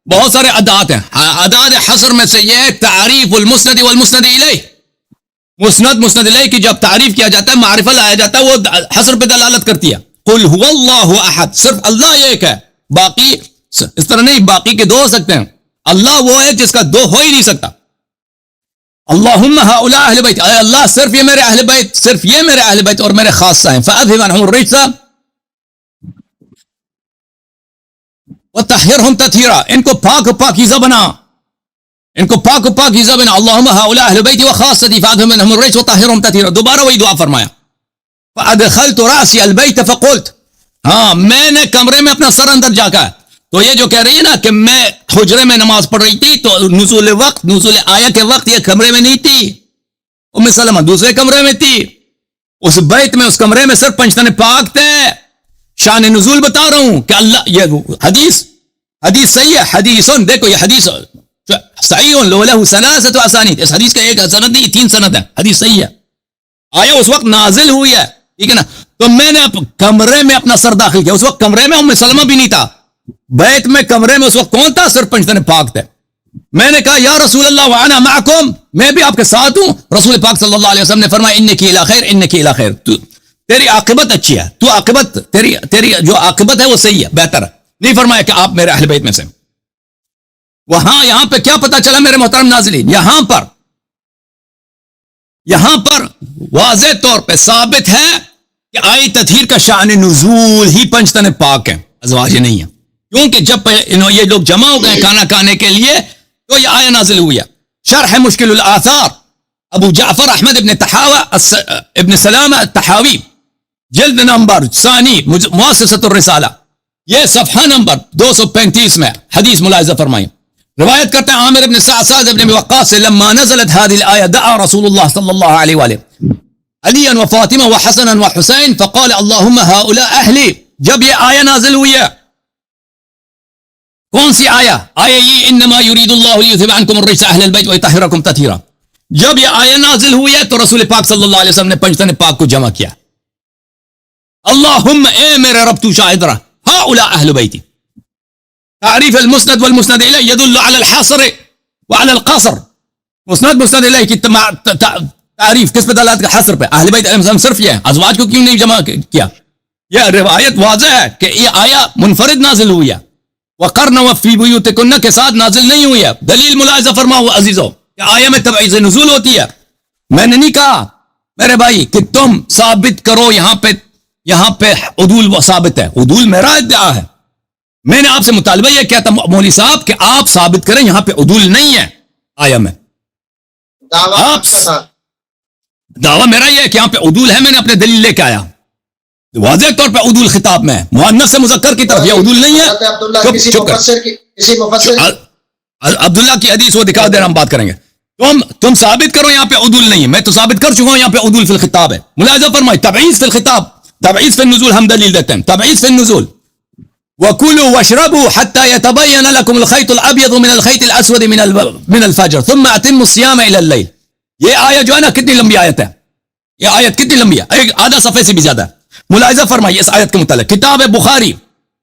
بہت سارے ادعات ہیں. ادعات حصر میں سے یہ تعریف المسند والمسند الیہ, مسند الیہ کی جب تعریف کیا جاتا ہے, معرفہ لایا جاتا ہے, وہ حصر پہ دلالت کرتی ہے. قل هو اللہ احد, صرف اللہ ایک ہے, باقی اس طرح نہیں, باقی کے 2 ہو سکتے ہیں, اللہ وہ ہے جس کا 2 ہو ہی نہیں سکتا. اللہم ہؤلاء اہل بیت, اے اللہ صرف یہ میرے اہل بیت, صرف یہ میرے اہل بیت اور میرے خاصہ ہیں. فاذهب عنهم الرجس وطہرهم تطہیرا, ان کو پاکیزہ بنا, ان کو پاکیزہ بنا. اللہم ہؤلاء اہل بیت وخاصتی فاذهب عنهم الرجس وطہرهم تطہیرا. دوبارہ وہی دعا فرمایا. فادخلت رأسی البیت فقلت, ہاں میں نے کمرے میں اپنا سر اندر جا کر, تو یہ جو کہہ رہی ہے نا کہ میں حجرے میں نماز پڑھ رہی تھی, تو نزول آیا کے وقت یہ کمرے میں نہیں تھی, ام سلمہ دوسرے کمرے میں تھی. اس بیت میں, اس کمرے میں صرف پنجتن پاک تھے. شان نزول بتا رہا ہوں کہ اللہ, یہ حدیث صحیح ہے. حدیثن, دیکھو یہ حدیث صحیح لو لہ ثلاثۃ اسانید, اس حدیث کا ایک سند نہیں 3 سند ہے, حدیث صحیح ہے. آیا اس وقت نازل ہوئی ہے, ٹھیک ہے نا. تو میں نے کمرے میں اپنا سر داخل کیا, اس وقت کمرے میں ام سلمہ بھی نہیں تھا, بیت میں کمرے میں اس وقت کون تھا, صرف پنجتن پاک تھے. میں نے کہا یا رسول اللہ وانا معکم, میں بھی آپ کے ساتھ ہوں. رسول پاک صلی اللہ علیہ وسلم نے فرمایا انکی الی خیر, انکی الی خیر, تیری عاقبت اچھی ہے, تو عاقبت تیری جو عاقبت ہے وہ صحیح ہے, بہتر ہے. نہیں فرمایا کہ آپ میرے اہل بیت میں سے. وہاں یہاں پہ کیا پتا چلا میرے محترم ناظرین, یہاں پر واضح طور پہ ثابت ہے کہ آیت تطہیر کا شان نزول ہی پنجتن پاک ہے, ازواج نہیں ہے. کیونکہ جب یہ لوگ جمع ہو گئے کھانا کھانے کے لیے تو یہ آیت نازل ہوئی ہے. شرح مشکل الاثار ابو جعفر احمد ابن سلامہ التحاوی, جلد نمبر 2 مؤسسۃ الرسالہ, یہ صفحہ نمبر 235 میں حدیث ملاحظہ فرمائیں. روایت کرتے ہیں عامر ابن سعد ابن وقاص سے, لما نزلت هذه الآية دعا رسول الله صلی اللہ علیہ وآلہ علیا وفاطمہ وحسنا وحسین فقال اللهم هؤلاء اہلی. جب یہ آیہ نازل ہوئی ہے, کون سی آیہ یہ انما یرید اللہ لیذهب عنکم الرجس اہل البیت ویطہرکم تطہیرا. جب یہ آیہ نازل ہوئی ہے تو رسول پاک صلی اللہ علیہ وسلم نے پنجتن پاک کو جمع کیا. اللہم, اے میرے رب تو شاہد رہا, هؤلاء اہل بیتی. تعریف المسند والمسند الیہ يدل على الحصر وعلى القصر. مسند الیہ کی تعریف کس پہ دلالت کا, حصر پہ. اہل بیت صرف یہ ہے, ازواج کو کیوں نہیں جمع کیا؟ یہ روایت واضح ہے کہ یہ آیہ منفرد نازل ہوئی ہے, وَقَرْنَ فِي بُيُوتِكُنَّ کے ساتھ نازل نہیں ہوئی ہے. دلیل ملاحظہ فرماؤ عزیزو کہ آیہ میں تبعیض نزول ہوتی ہے. میں نے نہیں کہا میرے بھائی کہ تم ثابت کرو یہاں پہ عدول وہ ثابت ہے. عدول میرا ادعا ہے. میں نے آپ سے مطالبہ یہ کیا تھا مولوی صاحب کہ آپ ثابت کریں یہاں پہ عدول نہیں ہے آیا میں. آپ دعویٰ میرا یہ ہے کہ یہاں پہ عدول ہے. میں نے اپنے دلیل لے کے آیا واضح طور پہ عدول خطاب میں مؤنث سے مذکر کی طرف. یہ عدول نہیں ہے. عبداللہ کی حدیث وہ دکھا دے رہا ہم بات کریں گے. تم ثابت کرو یہاں پہ عدول نہیں ہے. میں تو ثابت کر چکا ہوں یہاں پہ عدول فی الخطاب ہے. ملاحظہ فرمائے تبعیض فی الخطاب, تبعیض فی النزول ہم دلیل دیتے ہیں. تبعیض فی النزول وَكُلُوا وَاشْرَبُوا حَتَّى يَتَبَيَّنَ لَكُمُ الْخَيْطُ الْأَبْيَضُ مِنَ الْخَيْطِ الْأَسْوَدِ مِنَ الْفَجْرِ ثُمَّ أَتِمُّوا الصِّيَامَ إِلَى اللَّيْلِ. یہ آیت جو ہے نا کتنی لمبی آیت ہے. یہ آیت کتنی لمبی ہے, ایک آدھا صفحے سے بھی زیادہ ہے. ملاحظہ فرمائیے اس آیت کے متعلق کتاب بخاری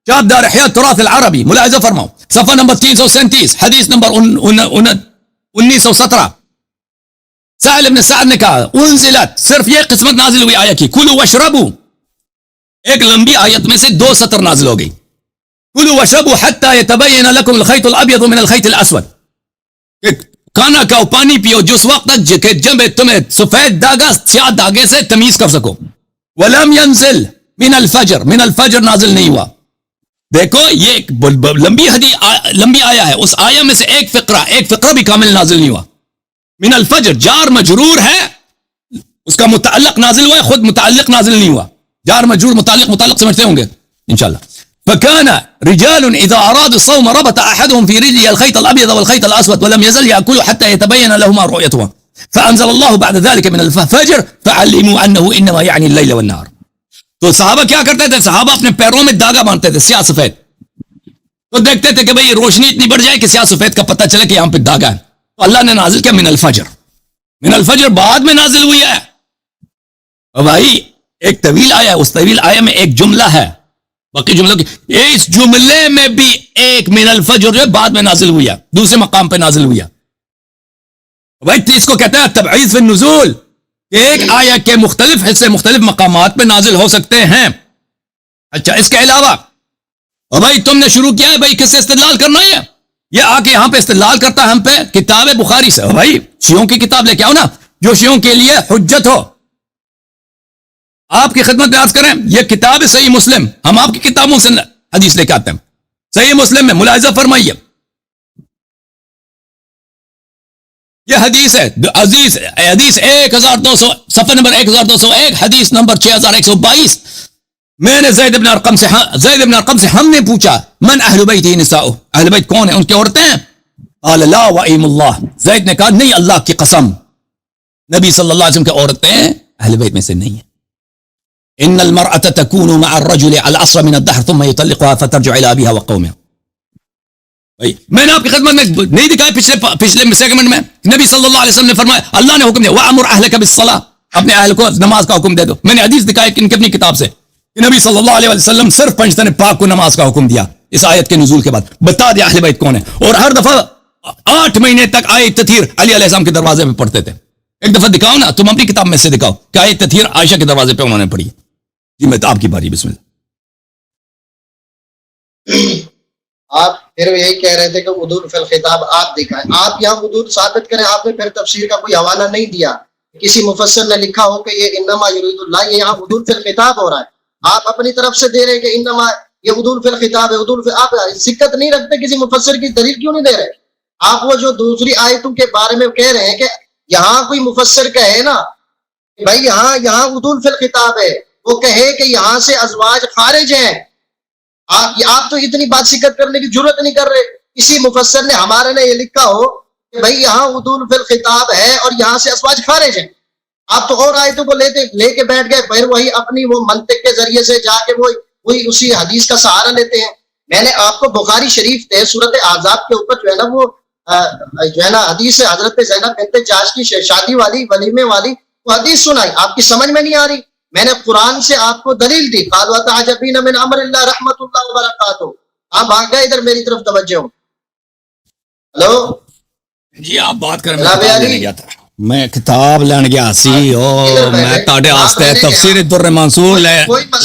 چاپ دار احیاء التراث العربی, ملاحظہ فرماؤ صفحہ نمبر 337 حدیث نمبر 1917. سائل ابن سعد نے کہا انزلت, صرف یہ قسمت نازل ہوئی آیت کی, کلوا واشربوا, ایک لمبی آیت میں سے 2 سطر نازل ہو گئی. کلوا واشربوا حتى يتبين لكم الخيط الابيض من الخيط الاسود, کھانا کھاؤ پانی پیو جس وقت تک کہ جب تمہیں سفید داغا سیاہ داغے سے تمیز کر سکو. ولم ينزل من الفجر, من الفجر نازل نہیں ہوا. دیکھو یہ ایک لمبی آیا ہے, اس آیا میں سے ایک فقرہ بھی کامل نازل نہیں ہوا. من الفجر جار مجرور ہے, اس کا متعلق نازل ہوا ہے, خود متعلق نازل نہیں ہوا. جار مجرور متعلق سمجھتے ہوں گے انشاءاللہ. فكان رجال اذا ارادوا الصوم ربط احدهم في رجله الخيط الابيض والخيط الاسود ولم يزل ياكل حتى يتبين لهما رؤيتهما فانزل الله بعد ذلك من الفجر فعلموا انه انما يعني الليل والنهار. تو صحابہ کیا کرتے تھے, صحابہ اپنے پیروں میں داغا باندھتے تھے سیاہ سفید, تو دیکھتے تھے کہ بھئی روشنی اتنی بڑھ جائے کہ سیاہ سفید کا پتہ چلے کہ یہاں پہ داغا ہے. تو اللہ نے نازل کیا من الفجر. من الفجر بعد میں نازل ہوئی ہے. اور بھائی ایک طویل آیا ہے, اس طویل آیا میں ایک جملہ ہے, باقی جملوں کی اس جملے میں بھی ایک من الفجر جو بعد میں نازل ہوئی ہے, دوسرے مقام پہ نازل ہوئی ہے. بھائی اس کو کہتے ہیں تبعیض فی النزول, ایک آیا کے مختلف حصے مختلف مقامات پہ نازل ہو سکتے ہیں. اچھا اس کے علاوہ اور بھائی تم نے شروع کیا ہے بھائی کس سے استدلال کرنا ہے, یہ آ کے یہاں پہ استدلال کرتا ہے ہم پہ کتاب بخاری سے. بھائی شیعوں کی کتاب لے کے آؤ نا جو شیعوں کے لیے حجت ہو. آپ کی خدمت میں عرض کریں یہ کتاب صحیح مسلم, ہم آپ کی کتابوں سے حدیث لے کے آتے ہیں. صحیح مسلم میں ملاحظہ فرمائیے یہ حدیث ہے عزیز, حدیث 1200 صفحہ نمبر 1201 حدیث نمبر 6122. میں نے زید بن ارقم سے ہم نے پوچھا من اہل بیت نساؤ, اہل بیت کون ہیں, ان کی عورتیں ہیں؟ قال لا وائم اللہ, زید نے کہا نہیں اللہ کی قسم نبی صلی اللہ علیہ وسلم کی عورتیں اہل بیت میں سے نہیں ہیں. ان المرأة تكون مع الرجل على العصر من الدهر ثم يطلقها فترجع الى ابيها وقومها. میں نے آپ کی خدمت میں نہیں دکھایا پچھلے سیگمنٹ میں نبی صلی اللہ علیہ وسلم نے فرمایا اللہ نے حکم دیا وَأَمُرْ أَهْلَكَ بِالصَّلَاةِ, اپنے اہل کو نماز کا حکم دے دو. میں نے حدیث دکھائی ان کی اپنی کتاب سے کہ نبی صلی اللہ علیہ وسلم صرف پنجتن پاک کو نماز کا حکم دیا اس آیت کے نزول کے بعد. بتا دیا اہل بیت کون ہے, اور ہر دفعہ 8 مہینے تک آیت تطہیر علی علیہ السلام کے دروازے پہ پڑھتے تھے. ایک دفعہ دکھاؤ نا, تم اپنی کتاب میں سے دکھاؤ کہ آیت تطہیر عائشہ کے دروازے پہ انہوں نے پڑھی. جی میں آپ کی باری, بسم اللہ. آپ پھر یہی کہہ رہے تھے کہ عدول فی الخطاب آپ دکھائیں, آپ یہاں عدول ثابت کریں. آپ نے پھر تفسیر کا کوئی حوالہ نہیں دیا, کسی مفسر نے لکھا ہو کہ یہ انما یرید اللہ, یہ یہاں عدول فی الخطاب ہو رہا ہے. آپ اپنی طرف سے دے رہے ہیں کہ انما یہ عدول فی الخطاب ہے, عدول فی, آپ سکت نہیں رکھتے کسی مفسر کی دلیل کیوں نہیں دے رہے؟ آپ وہ جو دوسری آیتوں کے بارے میں کہہ رہے ہیں کہ یہاں کوئی مفسر کہے نا کہ بھائی یہاں عدول فی الخطاب ہے, وہ کہے کہ یہاں سے ازواج خارج ہیں. آپ تو اتنی بات سکت کرنے کی ضرورت نہیں کر رہے. کسی مفسر نے ہمارے نے یہ لکھا ہو کہ بھائی یہاں عدول فی الخطاب ہے اور یہاں سے ازواج خارج ہیں. آپ تو اور آیتوں کو لے کے بیٹھ گئے, پھر وہی اپنی وہ منطق کے ذریعے سے جا کے وہی اسی حدیث کا سہارا لیتے ہیں. میں نے آپ کو بخاری شریف تھے سورت احزاب کے اوپر جو ہے نا وہ جو ہے نا حدیث حضرت زینب بنت جاش کی شادی والی ولیمے والی وہ حدیث سنائی, آپ کی سمجھ میں نہیں آ رہی. میں نے قرآن سے آپ کو دلیل دی, قالوا تعجبین من امر اللہ رحمت اللہ وبرکاتہ. آپ آ گئے ادھر میری طرف توجہ ہو. ہلو جی آپ بات کریں, میں کتاب لین گیا سی او میں تاڑے واسطے تفسیر در منصور لے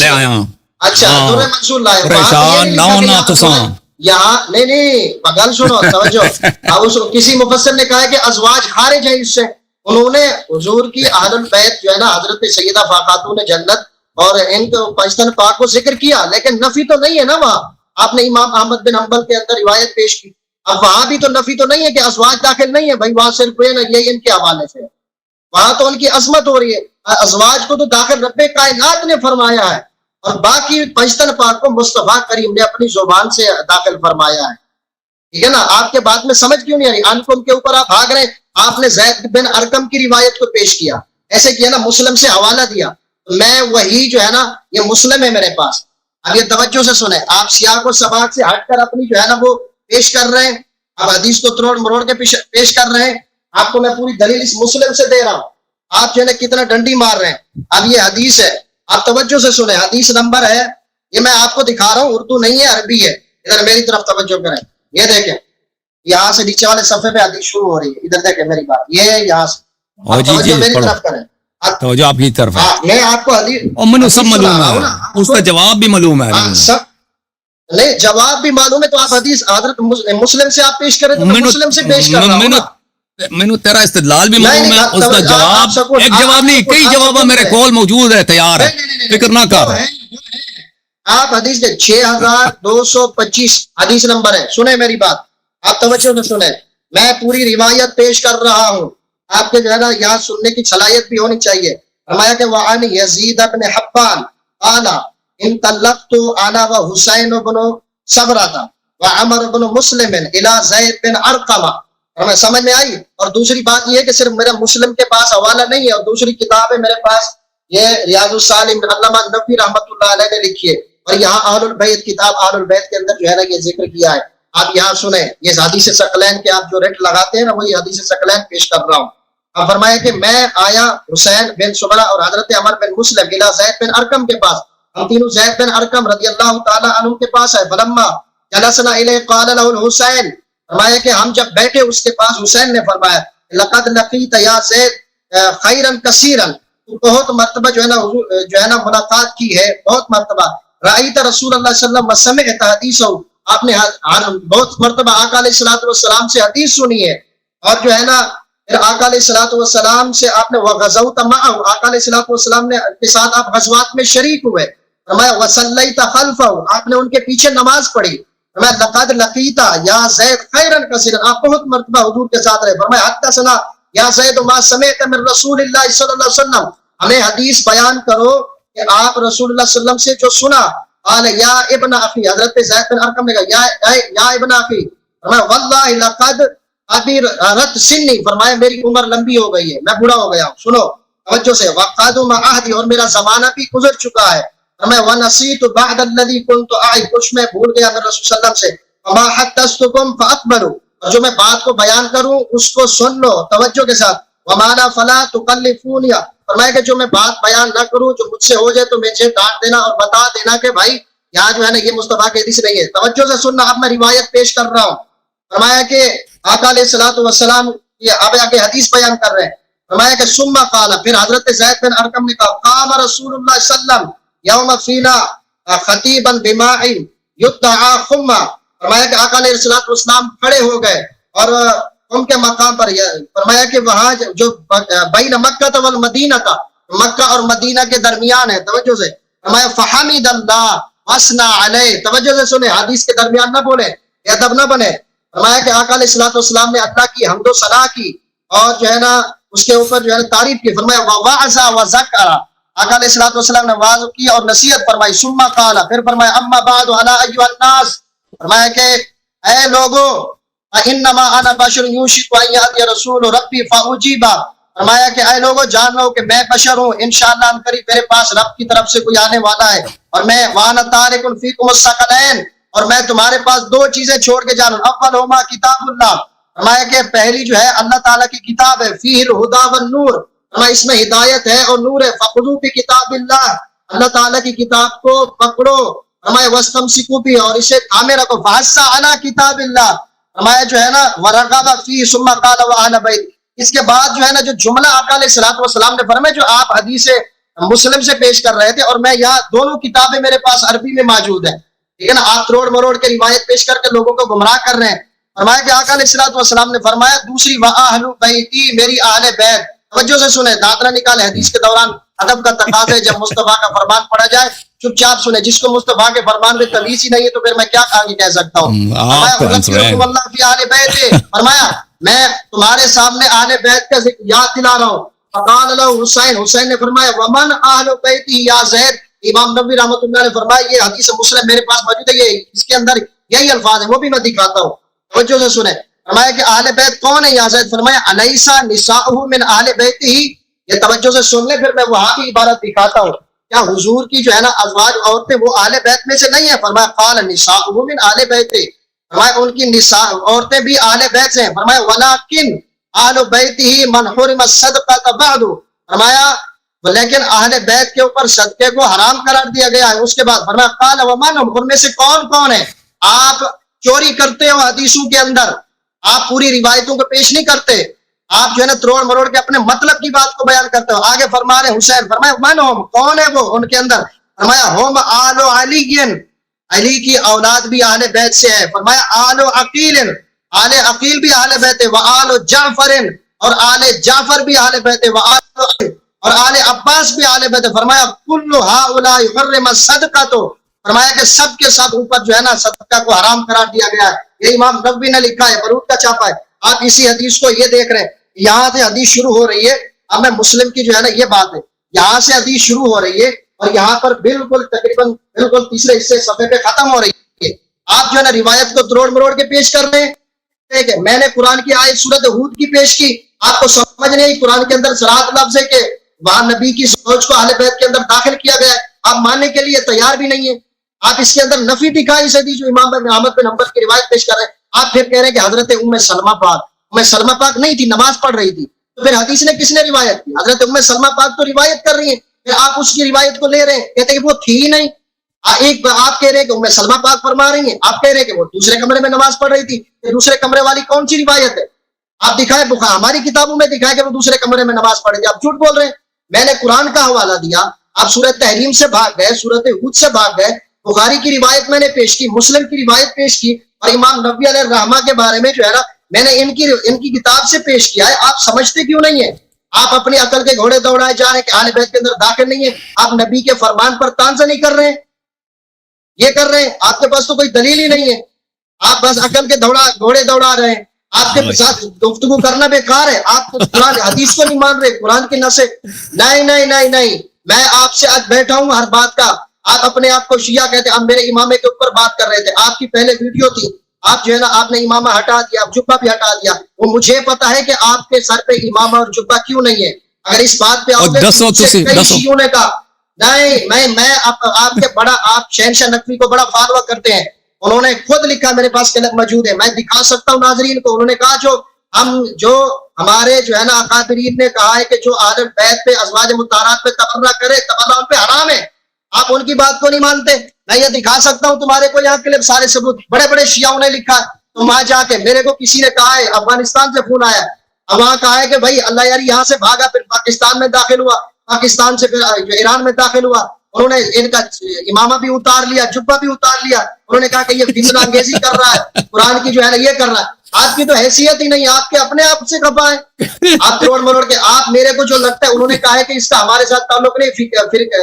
آیا ہوں. اچھا در منصور لائے, پریشان نہ ہونا تساں یہاں نہیں گل سنو توجہ. اب کسی مفسر نے کہا کہ ازواج خارج ہیں اس سے, انہوں نے حضور کی اہل البیت جو ہے نا حضرت سیدہ خاتون جنت اور ان کو پاکستان پاک کو ذکر کیا، لیکن نفی تو نہیں ہے نا وہاں. آپ نے امام احمد بن حنبل کے اندر روایت پیش کی، اب وہاں بھی تو نفی تو نہیں ہے کہ ازواج داخل نہیں ہے بھائی، وہاں صرف یہ ان کے حوالے سے، وہاں تو ان کی عظمت ہو رہی ہے. ازواج کو تو داخل رب کائنات نے فرمایا ہے، اور باقی پاکستان پاک کو مصطفیٰ کریم نے اپنی زبان سے داخل فرمایا ہے. ٹھیک ہے نا؟ آپ کے بات میں سمجھ کیوں نہیں آ رہی؟ انکم کے اوپر آپ بھاگ رہے ہیں. آپ نے زید بن ارقم کی روایت کو پیش کیا، ایسے کیا نا، مسلم سے حوالہ دیا. میں وہی جو ہے نا، یہ مسلم ہے میرے پاس. اب یہ توجہ سے سنیں، آپ سیاق و سباق سے ہٹ کر اپنی جو ہے نا وہ پیش کر رہے ہیں. اب حدیث کو تروڑ مروڑ کے پیش کر رہے ہیں. آپ کو میں پوری دلیل اس مسلم سے دے رہا ہوں، آپ جو ہے نا کتنا ڈنڈی مار رہے ہیں. اب یہ حدیث ہے، آپ توجہ سے سنیں. حدیث نمبر ہے، یہ میں آپ کو دکھا رہا ہوں، اردو نہیں ہے عربی ہے. ادھر میری طرف توجہ کریں. یہ دیکھیں، یہاں سے نیچے والے صفحے پہ حدیث شروع ہو رہی ہے. ادھر دیکھیں میری بات، یہ یہاں سے توجہ میری طرف کریں. توجہ آپ کی طرف ہے. میں آپ کو حدیث مجھے سب معلوم ہے، اس کا جواب بھی معلوم ہے. سب نہیں، جواب بھی معلوم ہے تو آپ حدیث حضرت مسلم سے آپ پیش کریں تو میں مسلم سے پیش کر رہا ہوں نا. مینو تیرا استدلال بھی معلوم ہے، اس کا جواب ایک جواب نہیں، کئی جواب میرے کول موجود ہے، تیار ہے، فکر نہ کر. آپ حدیث 6225 حدیث نمبر ہے. سنیں میری بات، آپ توجہ سے سنیں. میں پوری روایت پیش کر رہا ہوں، آپ کے جو ہے نا یہاں سننے کی صلاحیت بھی ہونی چاہیے. فرمایا کہ وعن یزید بن حبان قال انطلقت انا وحسین بن صبرۃ وعمر بن مسلم الى زید بن ارقم. ہمیں سمجھ میں آئی؟ اور دوسری بات یہ ہے کہ صرف میرا مسلم کے پاس حوالہ نہیں ہے، اور دوسری کتاب ہے میرے پاس، یہ ریاض الصالحین علامہ نبوی رحمۃ اللہ علیہ نے لکھی ہے، اور یہاں اہل البیت کتاب اہل البیت کے اندر جو ہے نا یہ ذکر کیا ہے. آپ یہاں سنیں، یہ حدیث ثقلین کے آپ جو ریٹ لگاتے ہیں نا، وہی حدیث ثقلین پیش کر رہا ہوں. اب فرمایا کہ میں آیا حسین بن سمرہ اور حضرت عمر بن مسلم الى زید بن ارقم کے پاس. ہم تینوں زید بن ارقم رضی اللہ تعالی عنہ کے پاس ہے. فلما جلسنا الیہ قال له الحسین، فرمایا کہ ہم جب بیٹھے اس کے پاس، حسین نے فرمایا لقد لقیت یا زید خیرا کثیرا، تو بہت مرتبہ جو ہے نا ملاقات کی ہے، بہت مرتبہ. رأیت رسول اللہ صلی اللہ علیہ وسلم وسمعت حدیثہ، آپ نے بہت مرتبہ آقا علیہ الصلوۃ والسلام سے حدیث سنی ہے. اور جو ہے نا پھر آقا علیہ الصلوۃ والسلام سے آپ نے وغزوت معه، آقا علیہ الصلوۃ والسلام نے کے ساتھ آپ غزوات میں شریک ہوئے. فرمایا وصلیت خلفہ، آپ نے ان کے پیچھے نماز پڑھی. فرمایا لقد لقیت یا زید خیرا کثیرا، آپ بہت مرتبہ حضور کے ساتھ رہے. فرمایا حدثنا یا زید ما سمعت من رسول اللہ صلی اللہ علیہ وسلم، ہمیں حدیث بیان کرو کہ آپ رسول اللہ صلی اللہ علیہ وسلم سے جو سنا. قال یا ابن اخی، حضرت زید بن ارقم نے کہا یا ابن اخی، فرمایا واللہ لقد ابھی رت سنی، فرمایا میری عمر لمبی ہو گئی ہے، میں بوڑھا ہو گیا ہوں. سنو توجہ سے، وقادوا مع عہدی، اور میرا زمانہ بھی گزر چکا ہے. فرمایا ونسیت بعد الذی كنت اعی، کچھ میں بھول گیا میں رسول صلی اللہ علیہ وسلم سے. وما حدثتکم فاقبلوا، اور جو میں بات کو بیان کروں اس کو سن لو توجہ کے ساتھ. ومانا فلا تکلفونی، فرمایا کہ جو میں بات بیان نہ کروں، جو مجھ سے ہو جائے تو مجھے ڈانٹ دینا اور بتا دینا کہ بھائی یہاں جو ہے نا یہ مصطفیٰ کی حدیث نہیں ہے. توجہ سے سننا، اب میں روایت پیش کر رہا ہوں. فرمایا کہ آقا علیہ الصلوۃ والسلام یہ اب آگے حدیث بیان کر رہے ہیں. فرمایا کہ ثم قال، پھر حضرت زید بن ارقم نے کہا قام رسول اللہ صلی اللہ علیہ وسلم یوم فینا خطیبا بماء یدعى خما، فرمایا کہ آقا علیہ الصلوۃ والسلام کھڑے ہو گئے اور ان کے مقام پر، فرمایا کہ وہاں جو بین مکہ والمدینہ تھا، مکہ اور مدینہ کے درمیان ہے. توجہ سے، فرمایا فحمد اللہ وثنى علیہ، توجہ سے سنیں، حدیث کے درمیان نہ بولے، یہ ادب نہ بنے. فرمایا کہ آقا علیہ الصلوۃ والسلام نے اللہ کی حمد و ثنا کی اور جو ہے نا اس کے اوپر جو ہے نا تعریف کی. فرمایا ووعظ وذکر، آقا علیہ الصلوۃ والسلام نے واعظ کی اور نصیحت فرمائی. ثم قال، پھر فرمایا اما بعد الا ایھا الناس، فرمایا کہ اے لوگوں، انما انا بشر یوشک ان یاتی رسول ربی فاجیب، فرمایا کہ اے لوگوں جان لو کہ میں بشر ہوں، انشاءاللہ ان قریب میرے پاس رب کی طرف سے کوئی آنے والا ہے، اور میں وانا تارک فیکم الثقلین، اور میں تمہارے پاس دو چیزیں چھوڑ کے جا رہا ہوں. اولہما کتاب اللہ، فرمایا کہ پہلی جو ہے اللہ تعالیٰ کی کتاب ہے، فیہ الہدی والنور، فرمایا اس میں ہدایت ہے اور نور ہے. فخذوا بکتاب اللہ، اللہ تعالیٰ کی کتاب کو پکڑو. فرمایا واستمسکوا بہ، اور اسے تھامے رکھو. فحث علی کتاب اللہ، فرمایا جو ہے نا ورغب فیہ ثم قال واہل بیت. اس کے بعد جو ہے نا جو جملہ آقا علیہ الصلوۃ والسلام نے فرمایا، جو آپ حدیث مسلم سے پیش کر رہے تھے، اور میں یہاں دونوں کتابیں میرے پاس عربی میں موجود ہیں، ٹھیک ہے نا، آپ تروڑ مروڑ کے روایت پیش کر کے لوگوں کو گمراہ کر رہے ہیں. فرمایا کہ آقا علیہ الصلوۃ والسلام نے فرمایا دوسری واہل بیتی، میری اہل بیت، توجہ سے سنیں, دانت نہ نکالے. حدیث کے دوران ادب کا تقاضا ہے جب مصطفیٰ کا فرمان پڑھا جائے چپ چاپ سنیں. جس کو مصطفیٰ کے فرمان میں تمیز ہی نہیں ہے تو پھر میں کیا آگے کہہ سکتا ہوں. فرمایا میں تمہارے سامنے اہل بیت کا یاد دلا رہا ہوں. فقال له حسین, حسین نے فرمایا ومن اہل بیتی یا زید. امام نبوی رحمۃ اللہ نے فرمایا یہ حدیث مسلم میرے پاس موجود ہے, یہ اس کے اندر یہی الفاظ ہیں, وہ بھی میں دکھاتا ہوں. توجہ سے سنیں. فرمایا کہ اہل بیت کون ہے یا زید. فرمایا الیسا نساؤہ من اہل بیتہ. یہ توجہ سے سن لیں, پھر میں وہاں کی عبارت دکھاتا ہوں. کیا حضور کی جو ہے نا ازواج عورتیں وہ اہل بیت میں سے نہیں ہیں؟ فرمایا قال نساؤہ من اہل بیتہ. فرمایا ان کی نساء عورتیں بھی اہل بیت سے ہیں. فرمایا ولکن اہل بیتہ من حرم الصدقہ بعد. فرمایا لیکن اہل بیت کے اوپر صدقے کو حرام قرار دیا گیا ہے. اس کے بعد فرمایا قال ومن هم, ان میں سے کون کون ہے. آپ چوری کرتے ہو حدیثوں کے اندر, آپ پوری روایتوں کو پیش نہیں کرتے, آپ جو ہے نا تروڑ مروڑ کے اپنے مطلب کی بات کو بیان کرتے ہو. آگے فرما رہے حسین, فرمایا من هم, کون ہے وہ ان کے اندر. فرمایا هم آل علی, علی کی اولاد بھی اہل بیت سے ہے. فرمایا آل عقیل, آل عقیل بھی اہل بیت ہے. وآل جعفر, اور آل جعفر بھی اہل بیت ہے. وآل, اور آل عباس بھی اہل بیت ہے. فرمایا کل ہؤلاء حرم الصدقہ. تو فرمایا کہ سب کے ساتھ اوپر جو ہے نا صدقہ کو حرام قرار دیا گیا ہے. یہ امام نبوی نے لکھا ہے, برود کا چھاپا ہے. آپ اسی حدیث کو یہ دیکھ رہے ہیں, یہاں سے حدیث شروع ہو رہی ہے. اب میں مسلم کی جو ہے نا یہ بات ہے, یہاں سے حدیث شروع ہو رہی ہے اور یہاں پر بالکل تقریباً بالکل تیسرے حصے صفحے پہ ختم ہو رہی ہے. آپ جو ہے نا روایت کو تروڑ مروڑ کے پیش کر رہے ہیں. ٹھیک ہے, میں نے قرآن کی آیت سورۃ ہود کی پیش کی, آپ کو سمجھ نہیں آئی. قرآن کے اندر صراط لفظ ہے کہ وہاں نبی کی سوچ کو اہل بیت کے اندر داخل کیا گیا ہے. آپ ماننے کے لیے تیار بھی نہیں ہے. آپ اس کے اندر نفی دکھائی اس حدیث جو امام احمد بن حنبل کی روایت پیش کر رہے ہیں. آپ پھر کہہ رہے ہیں کہ حضرت ام سلمہ پاک, ام سلمہ پاک نہیں تھی, نماز پڑھ رہی تھی. تو پھر حدیث نے کس نے روایت کی؟ حضرت ام سلمہ پاک تو روایت کر رہی ہیں, پھر آپ اس کی روایت کو لے رہے ہیں, کہتے ہیں کہ وہ تھی ہی نہیں. ایک آپ کہہ رہے ہیں کہ ام سلمہ پاک فرما رہی ہیں, آپ کہہ رہے ہیں کہ وہ دوسرے کمرے میں نماز پڑھ رہی تھی. دوسرے کمرے والی کون سی روایت ہے؟ آپ دکھائے ہماری کتابوں میں دکھائے کہ وہ دوسرے کمرے میں نماز پڑھ رہی تھی. آپ جھوٹ بول رہے ہیں. میں نے قرآن کا حوالہ دیا, آپ سورۃ تحریم سے بھاگ گئے, سورۃ ہود سے بھاگ گئے. بخاری کی روایت میں نے پیش کی, مسلم کی روایت پیش کی, اور امام نبوی علیہ الرحمہ کے بارے میں جو ہے نا میں نے ان کی کتاب سے پیش کیا ہے. آپ سمجھتے کیوں نہیں ہیں؟ آپ اپنی عقل کے گھوڑے دوڑائے جا رہے ہیں کہ اہل بیت کے اندر داخل نہیں ہے. آپ نبی کے فرمان پر طعنہ نہیں کر رہے ہیں, یہ کر رہے ہیں. آپ کے پاس تو کوئی دلیل ہی نہیں ہے, آپ بس عقل کے گھوڑے دوڑا رہے ہیں. آپ کے ساتھ گفتگو کرنا بیکار ہے. آپ قرآن حدیث کو نہیں مان رہے, قرآن کی نص. نہیں نہیں نہیں نہیں, میں آپ سے آج بیٹھا ہوں ہر بات کا. آپ اپنے آپ کو شیعہ کہتے ہیں, آپ میرے امامے کے اوپر بات کر رہے تھے. آپ کی پہلے ویڈیو تھی, آپ جو ہے نا آپ نے امامہ ہٹا دیا, جبہ بھی ہٹا دیا. وہ مجھے پتا ہے کہ آپ کے سر پہ امامہ اور جبہ کیوں نہیں ہے. اگر اس بات پہ شیعوں نے کہا نہیں, میں آپ کے بڑا, آپ شہنشاہ نقوی کو بڑا فالو کرتے ہیں, انہوں نے خود لکھا, میرے پاس کلپ موجود ہے, میں دکھا سکتا ہوں ناظرین کو. انہوں نے کہا جو ہمارے جو ہے نا اکابرین نے کہا ہے کہ جو اہل بیت پہ ازواج مطہرات پہ تبرہ کرے, تبرہ ان پہ حرام ہے. آپ ان کی بات کو نہیں مانتے. میں یہ دکھا سکتا ہوں تمہارے کو یہاں کلپ, سارے ثبوت, بڑے بڑے شیعوں نے لکھا ہے. تم وہاں جا کے, میرے کو کسی نے کہا ہے افغانستان سے فون آیا, اب وہاں کہا ہے کہ بھائی اللہ یاری یہاں سے بھاگا, پھر پاکستان میں داخل ہوا, پاکستان سے پھر ایران میں داخل ہوا. انہوں نے ان کا امامہ بھی اتار لیا, جبہ بھی اتار لیا. انہوں نے کہا کہ یہ فتنہ انگیزی کر رہا ہے, قرآن کی جو ہے نا یہ کر رہا ہے. آپ کی تو حیثیت ہی نہیں, آپ کے اپنے آپ سے کھپا ہے. آپ کروڑ مروڑ کے, آپ میرے کو جو لگتا ہے, انہوں نے کہا ہے کہ اس کا ہمارے ساتھ تعلق نہیں,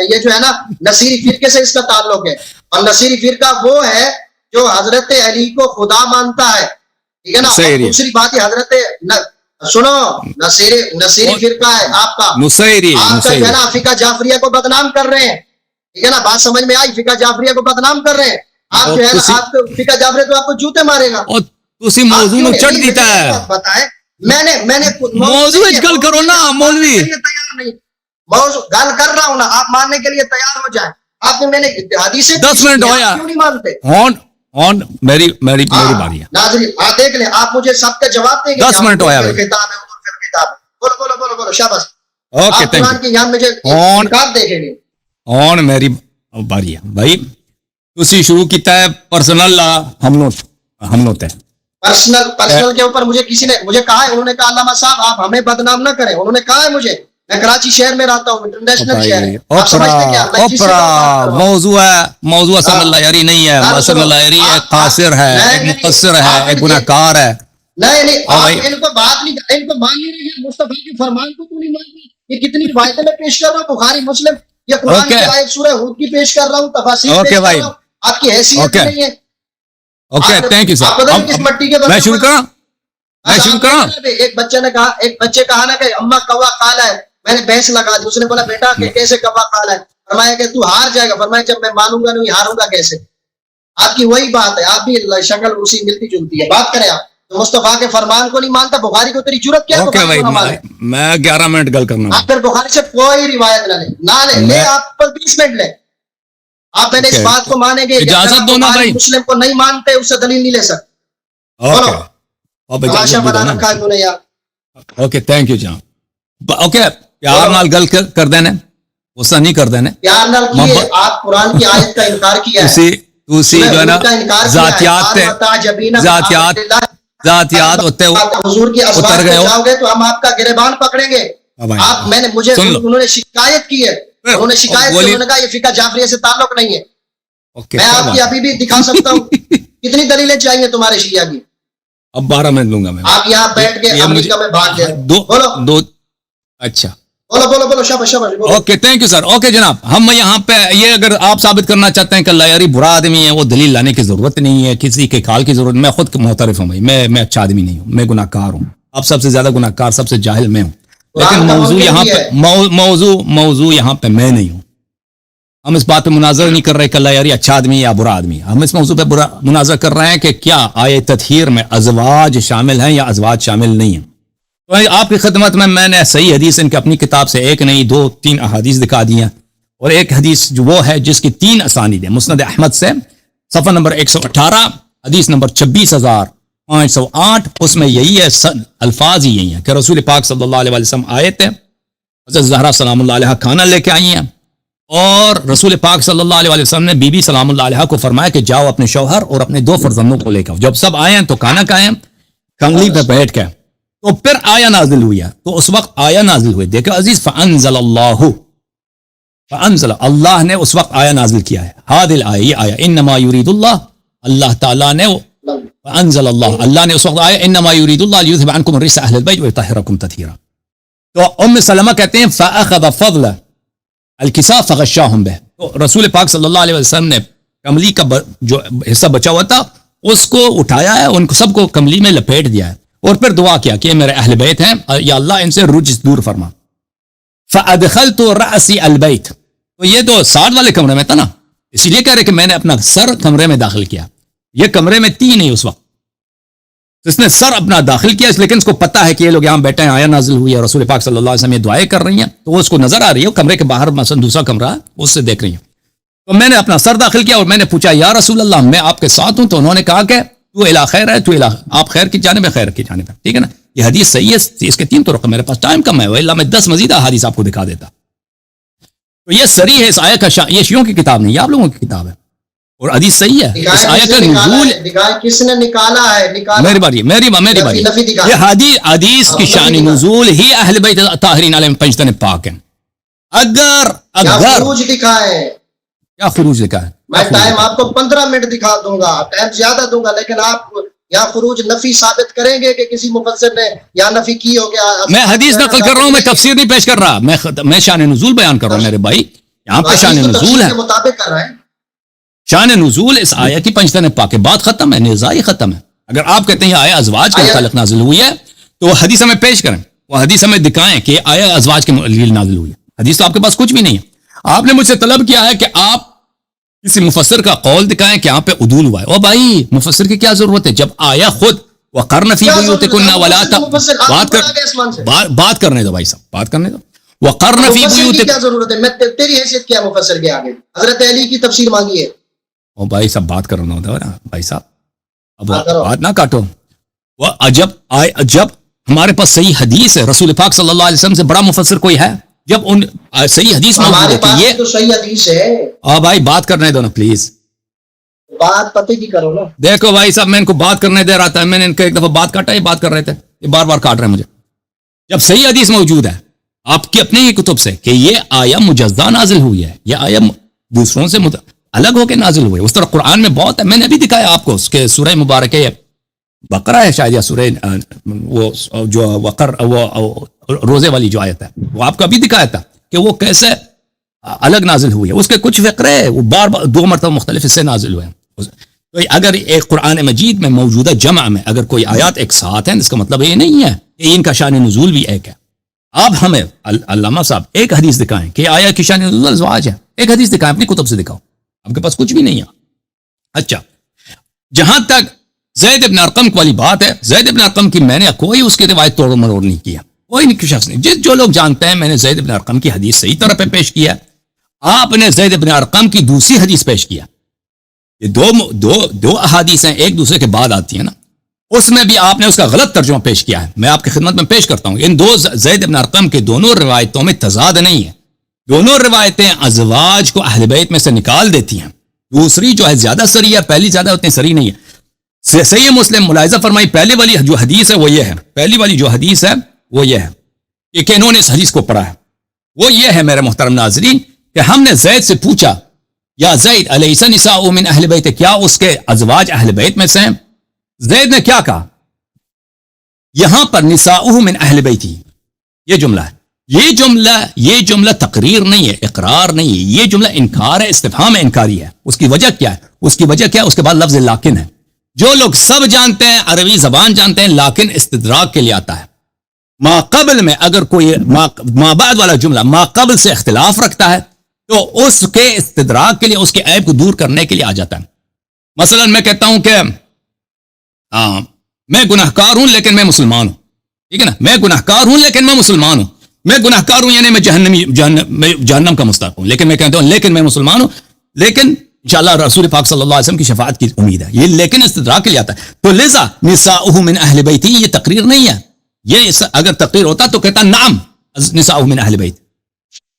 یہ جو ہے نا نصیری فرقے سے اس کا تعلق ہے. اور نصیری فرقہ وہ ہے جو حضرت علی کو خدا مانتا ہے, ٹھیک ہے نا. دوسری بات ہے حضرت سنو, نصیری فرقہ ہے آپ کا, آپ کا جو ہے نا فقہ جعفریہ کو بدنام کر رہے ہیں, ٹھیک ہے نا. بات سمجھ میں آئی؟ فقہ جعفریہ کو بدنام کر رہے ہیں آپ جو ہے نا. آپ کو فقہ جعفریہ تو آپ کو جوتے مارے گا. اسی موضوع میں چڑھ دیتا ہے. بتائیں, میں نے موضوع گل کرو نا مولوی, تیار نہیں, موضوع گل کر رہا ہوں نا, آپ ماننے کے لیے تیار ہو جائیں. آپ نے میں نے حدیث 10 منٹ ہویا, کیوں نہیں مانتے؟ میری باری ہے ناظرین, آپ دیکھ لیں, آپ مجھے سب کا جواب دیں گے. 10 منٹ ہویا بھائی. کتاب ہے, بولو شاباش. اوکے, قرآن کی یہاں مجھے کتاب دیکھیں گے. میری باری ہے بھائی. تسی شروع کیتا ہے پرسنل حملوں تے, پرسنل کے اوپر مجھے کسی نے مجھے کہا ہے, انہوں نے کہا علامہ صاحب آپ ہمیں بدنام نہ کریں. انہوں نے کہا ہے مجھے, میں کراچی شہر میں رہتا ہوں, انٹرنیشنل شہر ہے. آپ سمجھتے کیا موضوع اصل اللہ یاری نہیں ہے. اصل اللہ یاری ایک قاصر ہے, ایک مقصر ہے, ایک گناہگار ہے. نہیں نہیں ہاں آپ بھائی، ان کو بات نہیں، ان کو مان نہیں رہے، مصطفیٰ کے فرمان کو نہیں مان رہے. یہ کتنی روایتیں میں پیش کر رہا ہوں، بخاری مسلم، یہ قرآن اوکے کی آیت سورہ ہود کی پیش کر رہا ہوں، تفاسیر اوکے پیش کر بھائی، رہا ہوں. آپ کی حیثیت اوکے نہیں ہے. اوکے، تھینک یو آپ سر. پتہ نہیں کس مٹی کے میں برتن شروع کروں، میں اچھا شروع آپ کروں. نے ایک بچے نے کہا، ایک بچے کہا نا کہ اما کوا کالا ہے، میں نے بحث لگا دی. اس نے بولا بیٹا کہ کیسے کوا کالا ہے؟ فرمایا کہ تو ہار جائے گا. فرمایا جب میں مانوں گا نہیں ہاروں گا کیسے؟ آپ کی وہی بات ہے، آپ بھی شکل اسی ملتی جلتی ہے. بات کریں آپ تو مصطفیٰ کے فرمان کو نہیں مانتا، بخاری کو تیری جرت کیا ہے اوکے بخاری بھائی، کو نہ مانے؟ میں 11 منٹ گل کرنا آپ پھر بخاری سے کوئی روایت نہ لیں، نہ لیں، لے میں آپ پر 20 منٹ لیں. آپ پہلے اس اوکے، بات کو مانیں گے کہ اگر اجازت آپ دو نا بخاری بھائی. مسلم کو نہیں مانتے اس سے دلیل نہیں لے سکتے. اوکے، بولو اب تماشا اجازت بھی دو بنا نا. رکھا ہے تو نے یار. اوکے، تھینک یو جناب. اوکے، پیار بولو. نال گل کر دینے، غصہ نہیں کر دینے. پیار نال کیے محمد آپ قرآن کی آیت کا انکار کیا ہے، تسی جو ہے نا ہود کا انکار کیا ہے. ذاتیات تے، قال وتعجبین من ذاتیات امر اللہ. ذاتیات ہوتے حضور کی اتر ازواج گئے پہ ہو. جاؤ گے تو ہم آپ کا گریبان پکڑیں گے. ہاں بھائی، آپ میں نے مجھے سن لو. انہوں نے شکایت کی ہے، انہوں نے شکایت کی، بولی. انہوں نے کہا یہ فقہ جعفریہ سے تعلق نہیں ہے. اوکے، میں کیا آپ کی بات ابھی بھی ہے. دکھا سکتا ہوں. کتنی دلیلیں چاہیے تمہارے شیعہ کی؟ اب 12 منٹ لوں گا میں. آپ یہاں بیٹھ کے یہ مجھے امریکہ میں بھاگ گئے. دو بولو دو اچھا. بولو بولو بولو، شاباش شاباش، بولو. Okay, thank you sir. Okay جناب، ہم یہاں پہ یہ اگر آپ ثابت کرنا چاہتے ہیں کہ اللہ یاری برا آدمی ہے، وہ دلیل لانے کی ضرورت نہیں ہے، کسی کے کال کی ضرورت. میں خود معترف ہوں بھائی، میں اچھا آدمی نہیں ہوں، میں گناہ کار ہوں. آپ سب سے زیادہ گناہ کار، سب سے جاہل میں ہوں. لیکن قرآن کا موضوع منکر یہاں بھی پہ ہے. موضوع یہاں پہ میں نہیں ہوں. ہم اس بات پہ مناظرہ نہیں کر رہے کہ اللہ یاری اچھا آدمی ہے یا برا آدمی ہے. ہم اس موضوع پہ مناظرہ کر رہے ہیں کہ کیا آیت تطہیر میں ازواج شامل ہیں یا ازواج شامل نہیں ہیں. تو آپ کی خدمت میں نے صحیح حدیث ان کی اپنی کتاب سے ایک نہیں 2 3 احادیث دکھا دی ہیں، اور ایک حدیث جو وہ ہے جس کی 3 اسانید ہیں مسند احمد سے، صفحہ نمبر 118، حدیث نمبر 26508. اس میں یہی ہے، الفاظ ہی یہی ہیں کہ رسول پاک صلی اللہ علیہ وسلم آئے تھے، حضرت زہرا سلام اللہ علیہ کھانا لے کے آئی ہیں، اور رسول پاک صلی اللہ علیہ وسلم نے بی بی سلام اللہ علیہ کو فرمایا کہ جاؤ اپنے شوہر اور اپنے 2 فرزندوں کو لے کر. جب سب آئے ہیں تو کھانا کھائیں کنگلی پہ بیٹھ کے، تو پھر آیا نازل ہوئی ہے. تو اس وقت آیا نازل ہوئی، دیکھو عزیز، فانزل اللہ نے اس وقت آیا نازل کیا ہے. حاضل آیا، یہ آیا انما یرید اللہ تعالیٰ نے فانزل اللہ نے اس وقت آیا انما یرید اللہ لیذهب عنکم الرجس اہل البیت ویطہرکم تطہیرا. تو ام سلمہ کہتے ہیں فاخذ فضل الکساء فغشاہم بہ. تو رسول پاک صلی اللہ علیہ وسلم نے کملی کا جو حصہ بچا ہوا تھا اس کو اٹھایا ہے، ان کو سب کو کملی میں لپیٹ دیا ہے، اور پھر دعا کیا کہ میرے اہل بیت ہیں، یا اللہ ان سے رجس دور فرما. فادخلت رأسی البیت. تو یہ تو 60 والے کمرے میں تھا نا، اسی لیے کہہ رہے کہ میں نے اپنا سر کمرے میں داخل کیا. یہ کمرے میں 3 نہیں اس وقت، اس نے سر اپنا داخل کیا، لیکن اس کو پتا ہے کہ یہ لوگ یہاں بیٹھے ہیں، آیا نازل ہوئی ہے، رسول پاک صلی اللہ علیہ وسلم یہ دعائیں کر رہی ہیں، تو وہ اس کو نظر آ رہی ہے، کمرے کے باہر مثلا دوسرا کمرہ ہے اس سے دیکھ رہی ہیں. تو میں نے اپنا سر داخل کیا اور میں نے پوچھا یا رسول اللہ میں آپ کے ساتھ ہوں؟ تو انہوں نے کہا کہ تو الی خیر ہے، تو آپ خیر کی جانب ہے، خیر کی جانب ہے. ٹھیک ہے نا، یہ حدیث صحیح ہے، اس کے 3 طرق. میرے پاس ٹائم کم ہے، اللہ میں 10 مزید حدیث آپ کو دکھا دیتا. تو یہ صریح ہے اس آیت کا، یہ شیعوں کی کتاب نہیں، یہ آپ لوگوں کی کتاب ہے، اور حدیث صحیح ہے. اس آیت کا نزول کس نے نکالا ہے؟ میری باری یہ حدیث کی شان نزول ہی اہل بیت طاہرین علیہم پنجتن پاک ہیں. اگر خروج دکھائیں، کیا خروج لکھا ہے؟ میں ٹائم آپ کو 15 منٹ دکھا دوں گا، ٹائم زیادہ دوں گا، لیکن آپ یا خروج نفی ثابت کریں گے کہ کسی مفسر نے یا نفی کی ہو گیا. میں حدیث نقل کر رہا ہوں، میں تفسیر نہیں پیش کر رہا، میں شان نزول بیان کر رہا ہوں میرے بھائی. یہاں پہ شان نزول ہے، مطابق کر رہا ہے. شان نزول اس آیت کی پنجتن پاک، بات ختم ہے، نزاع خاتم ہے. اگر آپ کہتے ہیں یہ آیا ازواج کے متعلق نازل ہوئی ہے تو وہ حدیث ہمیں پیش کریں، وہ حدیث ہمیں دکھائیں کہ آیا ازواج کے لیے نازل ہوئی ہے. حدیث تو آپ کے پاس کچھ بھی نہیں ہے. آپ نے مجھ سے طلب کیا ہے کہ آپ کسی مفسر کا قول دکھائیں کہ یہاں پہ عدول ہوا ہے. او بھائی مفسر کی کیا ضرورت ہے جب آیا خود وقرن فی بیوتکن ولا بات کرنے دو بھائی صاحب، بات کرنے دو. وقرن فی بیوتکن کیا ضرورت ہے؟ میں تیری حیثیت کیا مفسر کے آگے؟ حضرت علی کی تفسیر مانگی ہے. او بھائی صاحب بات کرنا ہوتا ہے نا بھائی صاحب، اب بات نہ کاٹو. وہ جب ہمارے پاس صحیح حدیث ہے، رسول پاک صلی اللہ علیہ وسلم سے بڑا مفسر کوئی ہے؟ جب ان صحیح حدیث ہمارے موجود پاس ہے، تو صحیح حدیث ہے. بھائی بات کرنے دو نا پلیز. بات پتہ کی کرو نا. دیکھو بھائی صاحب میں ان کو بات کرنے دے رہا تھا، میں نے ان کو ایک دفعہ بات کاٹا، یہ بات کر رہے تھے، یہ بار بار کاٹ رہے ہیں مجھے. جب صحیح حدیث موجود ہے آپ کی اپنے ہی کتب سے کہ یہ آیا مجزہ نازل ہوئی ہے، یہ آیا دوسروں سے الگ ہو کے نازل ہوئی، اس طرح قرآن میں بہت ہے. میں نے بھی دکھایا آپ کو اس کے سورہ مبارکہ بقرہ ہے شاید یا سورہ وہ جو وقر وہ روزے والی جو آیت ہے، وہ آپ کو ابھی دکھایا تھا کہ وہ کیسے الگ نازل ہوئی ہے. اس کے کچھ فقرے وہ بار بار 2 مرتبہ مختلف حصے نازل ہوئے ہیں. تو اگر ایک قرآن مجید میں موجودہ جمع میں اگر کوئی آیات ایک ساتھ ہیں، اس کا مطلب یہ نہیں ہے کہ ان کا شان نزول بھی ایک ہے. آپ ہمیں علامہ صاحب ایک حدیث دکھائیں کہ آیا کی شان نزول ازواج ہے، ایک حدیث دکھائیں، اپنی کتب سے دکھاؤ. آپ کے پاس کچھ بھی نہیں ہے. اچھا، جہاں تک زید ابن ارقم والی بات ہے، زید ابن ارقم کی میں نے کوئی اس کی روایت توڑ مروڑ نہیں کیا، کوئی نہیں شخص نہیں. جو لوگ جانتے ہیں میں نے زید ابن ارقم کی حدیث صحیح طرح پہ پیش کیا. آپ نے زید ابن ارقم کی دوسری حدیث پیش کیا. یہ دو احادیث ہیں، ایک دوسرے کے بعد آتی ہیں نا. اس میں بھی آپ نے اس کا غلط ترجمہ پیش کیا ہے. میں آپ کی خدمت میں پیش کرتا ہوں. ان دو زید ابن ارقم کے دونوں روایتوں میں تضاد نہیں ہے. دونوں روایتیں ازواج کو اہل بیت میں سے نکال دیتی ہیں. دوسری جو ہے زیادہ سری ہے، پہلی زیادہ اتنی سری نہیں ہے. صحیح مسلم ملاحظہ فرمائی، پہلے والی جو حدیث ہے وہ یہ ہے، پہلی والی جو حدیث ہے وہ یہ ہے کہ انہوں نے اس حدیث کو پڑھا ہے. وہ یہ ہے میرے محترم ناظرین کہ ہم نے زید سے پوچھا، یا زید الیس نساء من اہل بیت، کیا اس کے ازواج اہل بیت میں سے ہیں؟ زید نے کیا کہا؟ یہاں پر نساء من اہل بیتی یہ جملہ ہے. یہ جملہ تقریر نہیں ہے، اقرار نہیں ہے، یہ جملہ انکار ہے، استفہام انکاری ہے. اس کی وجہ کیا ہے؟ اس کی وجہ کیا ہے؟ اس کے بعد لفظ لاکن ہے. جو لوگ سب جانتے ہیں، عربی زبان جانتے ہیں، لاکن استدراک کے لیے آتا ہے. ما قبل میں اگر کوئی ما بعد والا جملہ ما قبل سے اختلاف رکھتا ہے تو اس کے استدراک کے لیے، اس کے عیب کو دور کرنے کے لیے آ جاتا ہے. مثلا میں کہتا ہوں کہ میں گناہکار ہوں لیکن میں مسلمان ہوں، ٹھیک ہے نا. میں گناہکار ہوں لیکن میں مسلمان ہوں. میں گناہکار ہوں یعنی میں جہنم کا مستحق ہوں، لیکن میں کہتا ہوں لیکن میں مسلمان ہوں، لیکن انشاءاللہ رسول پاک صلی اللہ علیہ وسلم کی شفاعت کی امید ہے. یہ لیکن استدراک کے لیے آتا ہے. تو لذا نساؤہ من اہل بیتی یہ تقریر نہیں ہے. یہ اگر تقریر ہوتا تو کہتا نعم نساؤہ من اہل بیت.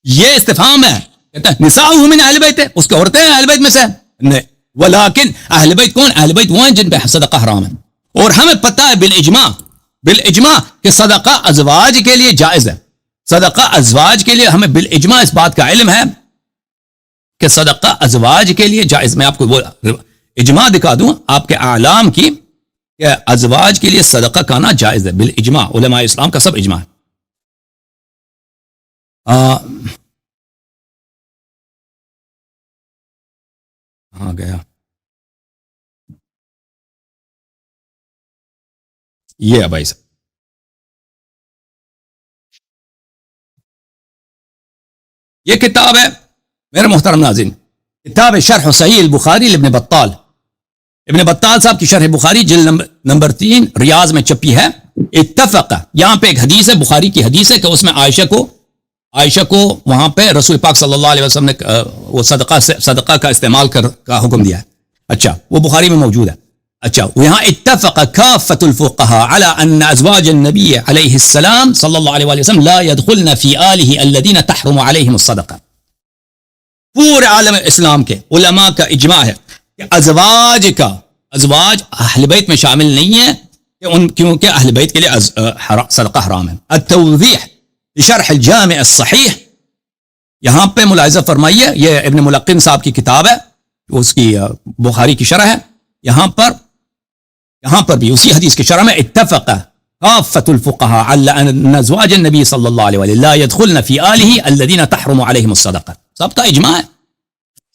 یہ استفہام ہے، کہتا ہے نساؤہ من اہل بیت، اس کے عورتیں اہل بیت میں سے نہیں. ولیکن اہل بیت کون؟ اہل بیت وہ ہیں جن پہ صدقہ حرام ہے. اور ہمیں پتہ ہے بالاجماع کہ صدقہ ازواج کے لیے جائز ہے. صدقہ ازواج کے لیے ہمیں بالاجماع اس بات کا علم ہے کہ صدقہ ازواج کے لیے جائز. میں آپ کو وہ اجماع دکھا دوں آپ کے اعلام کی کہ ازواج کے لیے صدقہ کھانا جائز ہے بالاجماع. علماء اسلام کا سب اجماع ہے. کہاں گیا یہ ہے بھائی صاحب. یہ کتاب ہے میرے محترم ناظرین، کتاب شرح صحیح البخاری لابن بطال. ابن بطال صاحب کی شرح بخاری جلد نمبر 3 ریاض میں چھپی ہے. اتفق، یہاں پہ ایک حدیث ہے، بخاری کی حدیث ہے کہ اس میں عائشہ کو وہاں پہ رسول پاک صلی اللہ علیہ وسلم نے وہ صدقہ کا استعمال کا حکم دیا ہے. اچھا وہ بخاری میں موجود ہے. اچھا یہاں اتفق کافت الفقهاء على ان ازواج النبی علیہ السلام صلی اللہ علیہ وسلم لا يدخلن في آلہ الذین تحرم علیہم الصدقہ. پورے عالم اسلام کے علماء کا اجماع ہے کہ ازواج اہل بیت میں شامل نہیں ہیں کیونکہ اہل بیت کے لیے صدقہ حرام ہے. التوضیح شرح الجامع الصحیح، یہاں پہ ملاحظہ فرمائیے، یہ ابن ملقن صاحب کی کتاب ہے، اس کی بخاری کی شرح ہے. یہاں پر بھی اسی حدیث کی شرح میں اتفق کافت الفقهاء على ان ازواج النبی صلی اللہ علیہ وسلم لا يدخلن في آلہ الذین تحرم علیہم الصدقہ. سب کا اجماع ہے.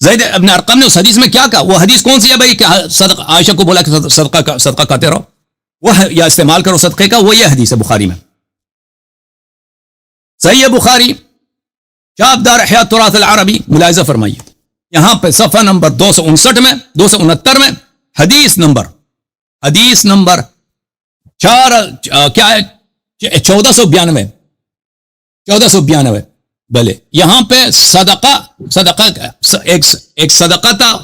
زید ابن ارقم نے اس حدیث میں کیا کہا؟ وہ حدیث کون سی ہے بھائی کہ عائشہ کو بولا کہ صدقہ کھاتے رہو وہ یا استعمال کرو صدقے کا، وہ یہ حدیث ہے بخاری میں. صحیح بخاری شاب دار احیاء تراث العربی، ملاحظہ فرمائیے یہاں پہ صفحہ نمبر 259 میں 269 میں حدیث نمبر 1492 بلے. یہاں پہ صدقہ ایک صدقہ تھا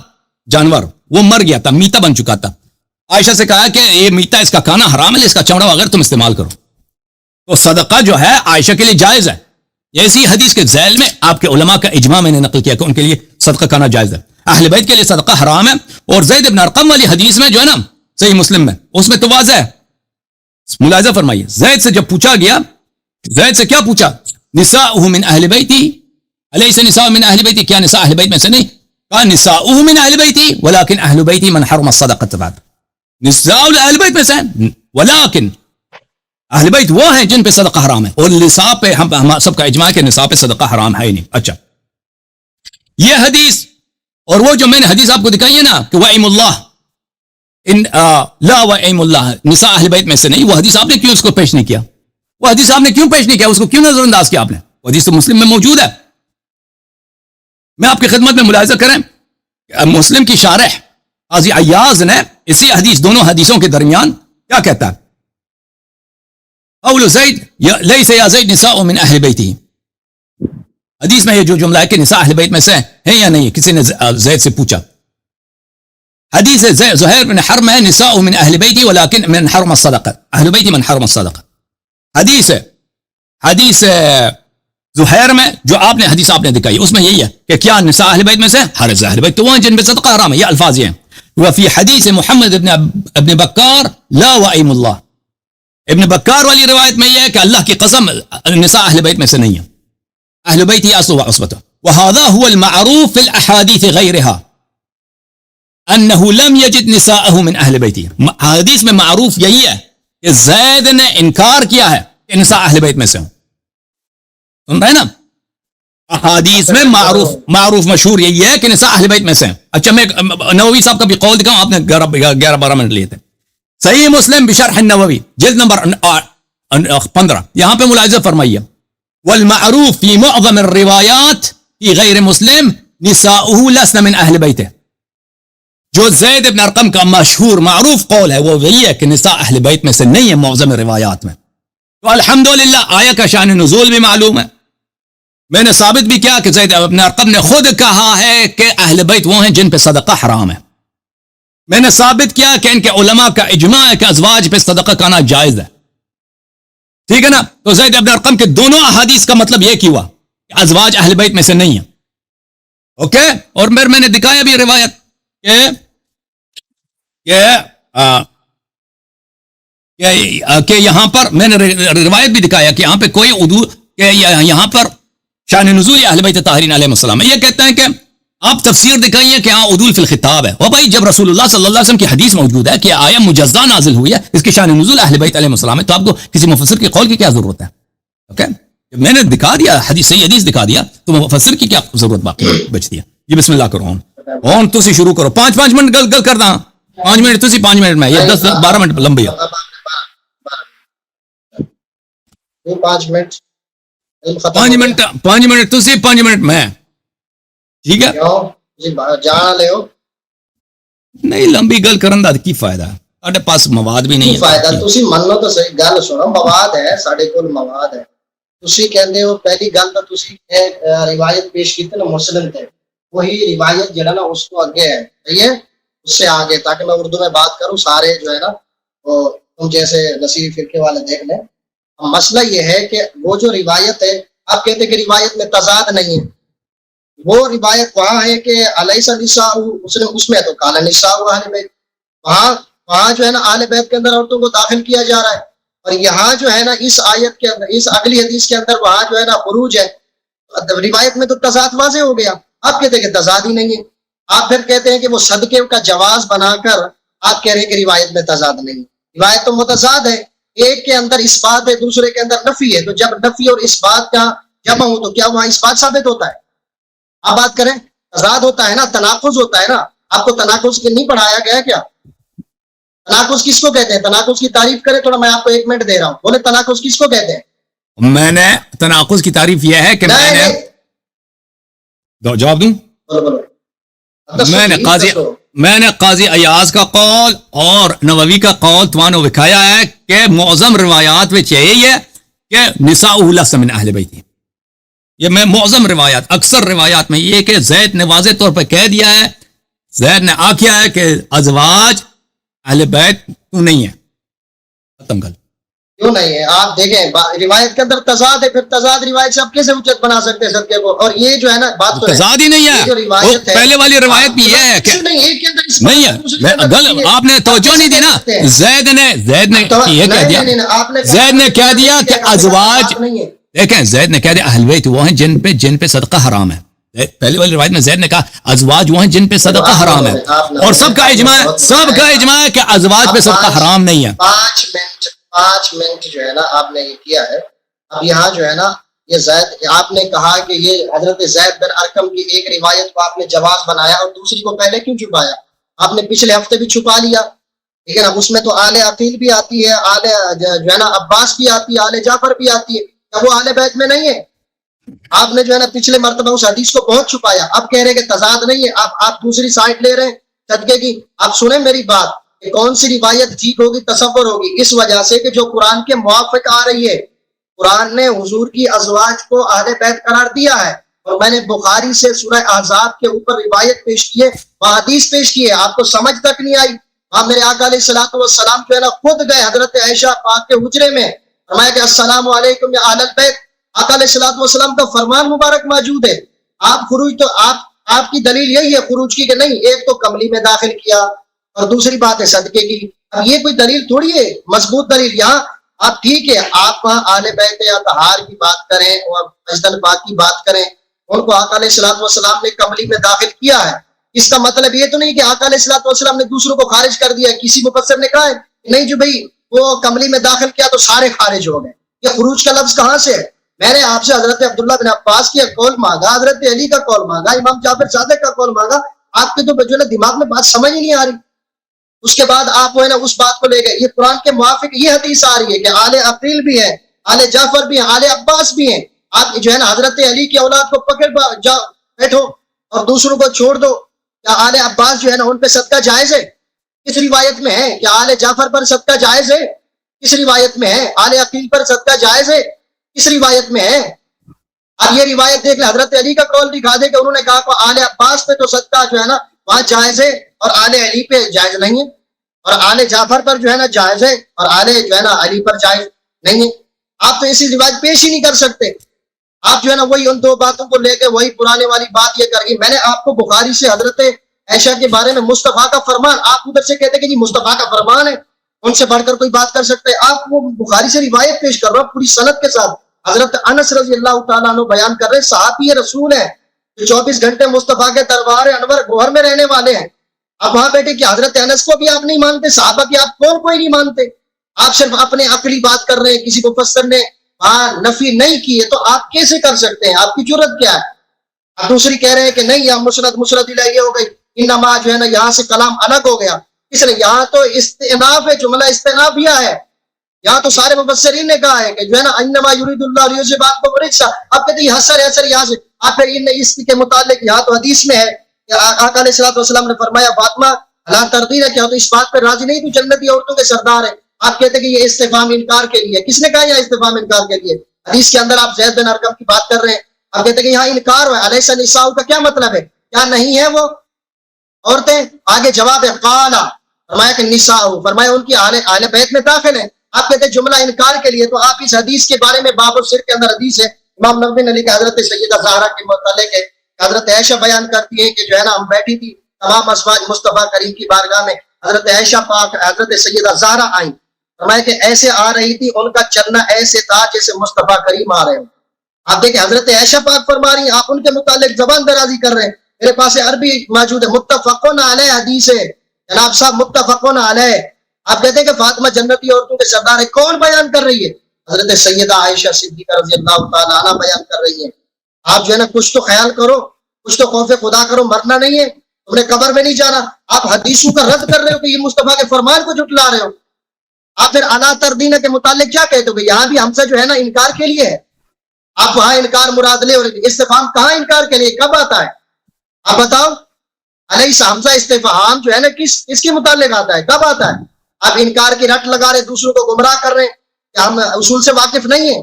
جانور، وہ مر گیا تھا، میتا بن چکا تھا. عائشہ سے کہا کہ یہ میتا اس کا کھانا حرام ہے، اس کا چمڑا وغیرہ تم استعمال کرو. تو صدقہ جو ہے عائشہ کے لیے جائز ہے. ایسی حدیث کے ذیل میں آپ کے علماء کا اجماع میں نے نقل کیا کہ ان کے لیے صدقہ کھانا جائز ہے. اہل بیت کے لیے صدقہ حرام ہے. اور زید ابن ارقم والی حدیث میں جو ہے نا صحیح مسلم میں، اس میں تو واضح ہے. ملاحظہ فرمائیے زید سے جب پوچھا گیا، زید سے کیا پوچھا؟ نساؤہ من اہل بیتی الیس نساء من اہل بیتی، کیا نساء اہل بیت میں سے نہیں؟ کہا نساؤہ من اہل بیتی ولکن اہل بیتی من حرم الصدقۃ بعد. نساء اہل بیت میں سے ہیں، ولیکن اہل بیت وہ ہیں جن پہ صدقہ حرام ہے، اور نساء پہ ہم سب کا اجماع ہے کہ نساء پہ صدقہ حرام ہے ہی نہیں. اچھا یہ حدیث اور وہ جو میں نے حدیث آپ کو دکھائی ہے نا کہ وَأَيْمُ اللَّهِ لا وَأَيْمُ اللَّهِ نساء اہل بیت میں سے نہیں، وہ حدیث آپ نے کیوں اس کو پیش نہیں کیا؟ وہ حدیث آپ نے کیوں پیش نہیں کیا؟ اس کو کیوں نظر انداز کیا آپ نے؟ وہ حدیث تو مسلم میں موجود ہے. میں آپ کی خدمت میں ملاحظہ کریں، مسلم کی شارح قاضی عیاض نے اسی حدیث، دونوں حدیثوں کے درمیان کیا کہتا ہے؟ قول زید لیس یا زید نساء من اہل بیتی، حدیث میں یہ جو جملہ ہے کہ نساء اہل بیت میں سے ہیں یا نہیں، کسی نے زید سے پوچھا. حدیث زہیر بن حرم ہے نساء من اہل بیتی ولکن من حرم الصدقہ، اہل بیتی من حرم الصدقہ. حدیث زہیر میں جو آپ نے حدیث آپ نے دکھائی اس میں یہی ہے کہ کیا نساء اہل بیت میں سے؟ ہر اہل بیت تو وہ ہیں جن پہ صدقہ حرام ہے. یہ الفاظ یہ ہیں. وفی حدیث محمد ابن بکار لا وائم اللہ، ابن بکار والی روایت میں یہ ہے کہ اللہ کی قسم نساء اہل بیت میں سے نہیں ہے، اہل بیت ہی اصل و عصبته. وهذا هو المعروف في الاحاديث غيرها انه لم يجد نساءه من اہل بیتی. حدیث میں معروف یہی ہے کہ زید نے انکار کیا ہے کہ نساء اہل بیت میں سے ہوں. سن رہے ہیں نا؟ احادیث میں معروف مشہور یہی ہے کہ نساء اہل بیت میں سے ہیں. اچھا میں نووی صاحب کا بھی قول دکھاؤں، آپ نے 11-12 منٹ لیے تھے. صحیح مسلم بشرح النووی جلد نمبر 15 یہاں پہ ملاحظہ فرمائیے والمعروف فی معظم الروایات فی غیر مسلم نساؤہ لسن من اہل بیتہ. جو زید ابن ارقم کا مشہور معروف قول ہے وہ یہی ہے کہ نساء اہل بیت میں سے نہیں ہے معظم روایات میں. تو الحمدللہ آیا کا شان نزول بھی معلوم ہے. میں نے ثابت بھی کیا کہ زید ابن ارقم نے خود کہا ہے کہ اہل بیت وہ ہیں جن پہ صدقہ حرام ہے. میں نے ثابت کیا کہ ان کے علماء کا اجماع ہے کہ ازواج پہ صدقہ کرنا جائز ہے. ٹھیک ہے نا؟ تو زید ابن ارقم کے دونوں احادیث کا مطلب یہ کیا کہ ازواج اہل بیت میں سے نہیں ہیں. اوکے. اور میں نے دکھایا بھی روایت کہ یہاں پر میں نے روایت بھی دکھایا کہ یہاں پہ کوئی عدول کہ یہاں پر شان نزول اہل بیت طاہرین علیہ السلام یہ کہتے ہیں کہ آپ تفسیر دکھائیے کہ ہاں عدول فی الخطاب ہے. اور بھائی جب رسول اللہ صلی اللہ علیہ وسلم کی حدیث موجود ہے کہ آیہ مجزہ نازل ہوئی ہے اس کی شان نزول اہل بیت علیہ السلام ہے، تو آپ کو کسی مفسر کے قول کی کیا ضرورت ہے؟ اوکے. میں نے دکھا دیا حدیث، صحیح حدیث دکھا دیا تو مفسر کی کیا ضرورت باقی بچتی ہے؟ یہ بسم اللہ کرو اون تسی شروع کرو. 5 منٹ گل کر دا، 5 منٹ تسی 5 منٹ میں، یہ 10-12 منٹ لمبی ہے. 5 منٹ 5 منٹ تسی 5 منٹ میں. ٹھیک ہے جان لے نہیں لمبی گل کرن دا کی فائدہ؟ ساڈے پاس مواد بھی نہیں ہے. فائدہ تسی منو تو صحیح گل سنو، مواد ہے ساڈے کول، مواد ہے. تسی کہندے ہو پہلی گل تو تسی روایت پیش کیتے نا مسلم تے، وہی روایت جڑا نا اس کو آگے ہے، صحیح ہے، اس سے آگے، تاکہ میں اردو میں بات کروں سارے جو ہے نا وہ تم جیسے نصیری فرقے والے دیکھ لیں. مسئلہ یہ ہے کہ وہ جو روایت ہے آپ کہتے ہیں کہ روایت میں تضاد نہیں ہے، وہ روایت وہاں ہے کہ علیہ نساء اس میں تو کالا نساء اہل بیت، وہاں جو ہے نا اہل بیت کے اندر عورتوں کو داخل کیا جا رہا ہے. اور یہاں جو ہے نا اس آیت کے اندر، اس اگلی حدیث کے اندر وہاں جو ہے نا خروج ہے. روایت میں تو تضاد واضح ہو گیا. آپ کہتے ہیں کہ تضاد ہی نہیں ہے. آپ پھر کہتے ہیں کہ وہ صدقے کا جواز بنا کر آپ کہہ رہے ہیں کہ روایت میں تضاد نہیں. روایت تو متضاد ہے، ایک کے اندر اس بات ہے دوسرے کے اندر نفی ہے. تو جب نفی اور اس بات کا جمع ہو تو کیا وہاں اس بات ثابت ہوتا ہے؟ آپ بات کریں، تضاد ہوتا ہے نا، تناقض ہوتا ہے نا. آپ کو تناقض کے نہیں پڑھایا گیا کیا؟ تناقض کس کو کہتے ہیں؟ تناقض کی تعریف کرے تھوڑا، میں آپ کو 1 منٹ دے رہا ہوں، بولے تناقض کس کو کہتے ہیں؟ میں نے تناقض کی تعریف یہ ہے کہ جواب دوں. میں نے قاضی ایاز کا قول اور نووی کا قول توانو دکھایا ہے کہ معظم روایات میں یہی ہے کہ نساء لسن من اہل بیت. یہ میں معظم روایات، اکثر روایات میں یہ کہ زید نے واضح طور پر کہہ دیا ہے، زید نے آکھیا ہے کہ ازواج اہل بیت تو نہیں ہے. ختم کر. کیوں نہیں ہے؟ آپ دیکھیں روایت کے اندر تضاد ہے، پھر تضاد روایت سے آپ کیسے حجت بنا سکتے ہیں صدقے کو؟ اور یہ جو ہے نا بات تو تضاد ہی نہیں ہے. پہلے والی روایت بھی یہ ہے کہ نہیں ہے. آپ نے توجہ نہیں دی نا. زید نے یہ کہہ دیا، زید نے کہہ دیا کہ ازواج، دیکھیں زید نے کہہ دیا اہل بیت وہ ہیں جن پہ صدقہ حرام ہے. پہلی والی روایت میں زید نے کہا ازواج وہ ہیں جن پہ صدقہ حرام ہے، اور سب کا اجماع ہے کہ ازواج پہ صدقہ حرام نہیں ہے. 5 منٹ جو ہے نا آپ نے یہ کیا ہے. اب یہاں جو ہے نا یہ زید، آپ نے کہا کہ یہ حضرت زید بن ارقم کی ایک روایت کو آپ نے جواز بنایا اور دوسری کو پہلے کیوں چھپایا؟ آپ نے پچھلے ہفتے بھی چھپا لیا، لیکن اب اس میں تو آل عقیل بھی آتی ہے، آل جو ہے نا عباس بھی آتی ہے، آل جعفر بھی آتی ہے. کیا وہ آل بیت میں نہیں ہے؟ آپ نے جو ہے نا پچھلے مرتبہ اس حدیث کو بہت چھپایا. اب کہہ رہے کہ تضاد نہیں ہے، آپ دوسری سائڈ لے رہے ہیں صدقے کی. آپ سنیں میری بات کہ کون سی روایت ٹھیک ہوگی، تصور ہوگی، اس وجہ سے کہ جو قرآن کے موافق آ رہی ہے. قرآن نے حضور کی ازواج کو اہل بیت قرار دیا ہے، اور میں نے بخاری سے سورہ احزاب کے اوپر روایت پیش کی ہے، حدیث پیش کی ہے. آپ کو سمجھ تک نہیں آئی. ہاں میرے آقا علیہ الصلوۃ والسلام جو ہے نا خود گئے حضرت عائشہ پاک کے حجرے میں، فرمایا کہ السلام علیکم یا اہل البیت. آقا علیہ الصلوۃ والسلام کا فرمان مبارک موجود ہے. آپ خروج تو آپ کی دلیل یہی ہے خروج کی کہ نہیں، ایک تو کملی میں داخل کیا اور دوسری بات ہے صدقے کی. اب یہ کوئی دلیل تھوڑی ہے مضبوط دلیل. یہاں آپ ٹھیک ہے، آپ وہاں اہل بیت یا طہار کی بات کریں اور مسجد پاک کی بات کریں، ان کو آقا علیہ الصلوۃ والسلام نے کملی میں داخل کیا ہے. اس کا مطلب یہ تو نہیں کہ آقا علیہ الصلوۃ والسلام نے دوسروں کو خارج کر دیا. کسی مفسر نے کہا ہے نہیں جو بھائی وہ کملی میں داخل کیا تو سارے خارج ہو گئے. یہ خروج کا لفظ کہاں سے ہے؟ میں نے آپ سے حضرت عبداللہ بن عباس کی قول مانگا، حضرت علی کا قول مانگا، امام جعفر صادق کا قول مانگا. آپ کے تو جو ہے دماغ میں بات سمجھ ہی نہیں آ رہی. اس کے بعد آپ وہ ہے نا اس بات کو لے گئے. یہ قرآن کے موافق یہ حدیث آ رہی ہے کہ آل عقیل بھی ہیں، آل جعفر بھی ہیں، آل عباس بھی ہیں. آپ جو ہے نا حضرت علی کی اولاد کو پکڑ بیٹھو اور دوسروں کو چھوڑ دو. کیا آل عباس جو ہے نا ان پہ صدقہ جائز ہے؟ کس روایت میں ہے؟ کیا آل جعفر پر صدقہ جائز ہے؟ کس روایت میں ہے؟ آل عقیل پر صدقہ جائز ہے؟ کس روایت میں ہے؟ اب یہ روایت دیکھ لیں، حضرت علی کا قول دکھا دے کہ انہوں نے کہا کہ آل عباس پہ تو صدقہ جو ہے نا وہاں جائز ہے اور آل علی پہ جائز نہیں ہے، اور آل جعفر پر جو ہے نا جائز ہے اور آل جو ہے نا علی پر جائز نہیں ہے. آپ تو ایسی روایت پیش ہی نہیں کر سکتے. آپ جو ہے نا وہی ان دو باتوں کو لے کے وہی پرانے والی بات یہ کر گئی. میں نے آپ کو بخاری سے حضرت عائشہ کے بارے میں مصطفیٰ کا فرمان، آپ ادھر سے کہتے کہ جی مصطفیٰ کا فرمان ہے، ان سے بڑھ کر کوئی بات کر سکتے. آپ وہ بخاری سے روایت پیش کر رہے ہو پوری سند کے ساتھ. حضرت انس رضی اللہ تعالیٰ عنہ بیان کر رہے صحابی رسول ہیں جو 24 گھنٹے مصطفیٰ کے دربار انور گوہر میں رہنے والے ہیں. اب وہاں بیٹھے کہ حضرت انس کو بھی آپ نہیں مانتے، صحابہ کی آپ کوئی نہیں مانتے. آپ صرف اپنے عقلی بات کر رہے ہیں، کسی مفسر نے وہاں نفی نہیں کی ہے تو آپ کیسے کر سکتے ہیں؟ آپ کی جرت کیا ہے؟ اب دوسری کہہ رہے ہیں کہ نہیں یہ مسرت الہیہ ہو گئی، انما جو ہے نا یہاں سے کلام الگ ہو گیا. اس لیے یہاں تو استئناف ہے، جملہ استئنافیہ ہے. یہاں تو سارے مفسرین نے کہا ہے کہ جو ہے نا انما یرید اللہ لیذہب عنکم الرجس. آپ کہتے ہیں حسر یہاں سے، آپ پھر اس کے متعلق یہاں تو حدیث میں ہے کہ آقا علیہ الصلوۃ والسلام نے فرمایا فاطمہ لا ترضین، کیا تو اس بات پر راضی نہیں تو جنتی عورتوں کے سردار ہیں. آپ کہتے ہیں کہ یہ استفہام انکار کے لیے. کس نے کہا یہ استفہام انکار کے لیے؟ حدیث کے اندر آپ زید بن ارقم کی بات کر رہے ہیں، آپ کہتے ہیں کہ یہاں انکار ہے. الیس النساء کا کیا مطلب ہے؟ کیا نہیں ہے وہ عورتیں؟ آگے جواب ہے قال، فرمایا کہ نساء، فرمایا ان کی اہل بیت میں داخل ہیں. آپ کہتے ہیں جملہ انکار کے لیے. تو آپ اس حدیث کے بارے میں باب السر کے اندر حدیث ہے امام نووی نے لکھا حضرت سیدہ زہرا کے متعلق ہے. حضرت عائشہ بیان کرتی ہے کہ جو ہے نا ہم بیٹھی تھی تمام ازواج مصطفیٰ کریم کی بارگاہ میں، حضرت عائشہ پاک حضرت سیدہ زہرا آئیں، فرمایا کہ ایسے آ رہی تھی ان کا چلنا ایسے تھا جیسے مصطفیٰ کریم آ رہے ہوں. آپ دیکھیں حضرت عائشہ پاک فرما رہی ہیں، آپ ان کے متعلق زبان درازی کر رہے ہیں. میرے پاس عربی موجود ہے، متفقون علیہ حدیث ہے جناب صاحب، متفقون علیہ. آپ کہتے ہیں کہ فاطمہ جنتی عورتوں کے سردار ہے. کون بیان کر رہی ہے؟ حضرت سیدہ عائشہ صدیقہ رضی اللہ تعالیٰ عنہ بیان کر رہی ہے. آپ جو ہے نا کچھ تو خیال کرو، کچھ تو خوف خدا کرو. مرنا نہیں ہے، تم نے قبر میں نہیں جانا. آپ حدیثوں کا رد کر رہے ہو کہ یہ مصطفیٰ کے فرمان کو جھٹلا رہے ہو. آپ پھر اعلیٰ تردین کے متعلق کیا کہتے ہو کہ یہاں بھی ہم سے جو ہے نا انکار کے لیے ہے. آپ وہاں انکار مراد لے اور استفہام کہاں انکار کے لیے کب آتا ہے؟ آپ بتاؤ. علیہ حمزہ استفہام جو ہے نا کس کے متعلق آتا ہے، کب آتا ہے؟ آپ انکار کی رٹ لگا رہے، دوسروں کو گمراہ کر رہے ہیں کہ ہم اصول سے واقف نہیں ہیں.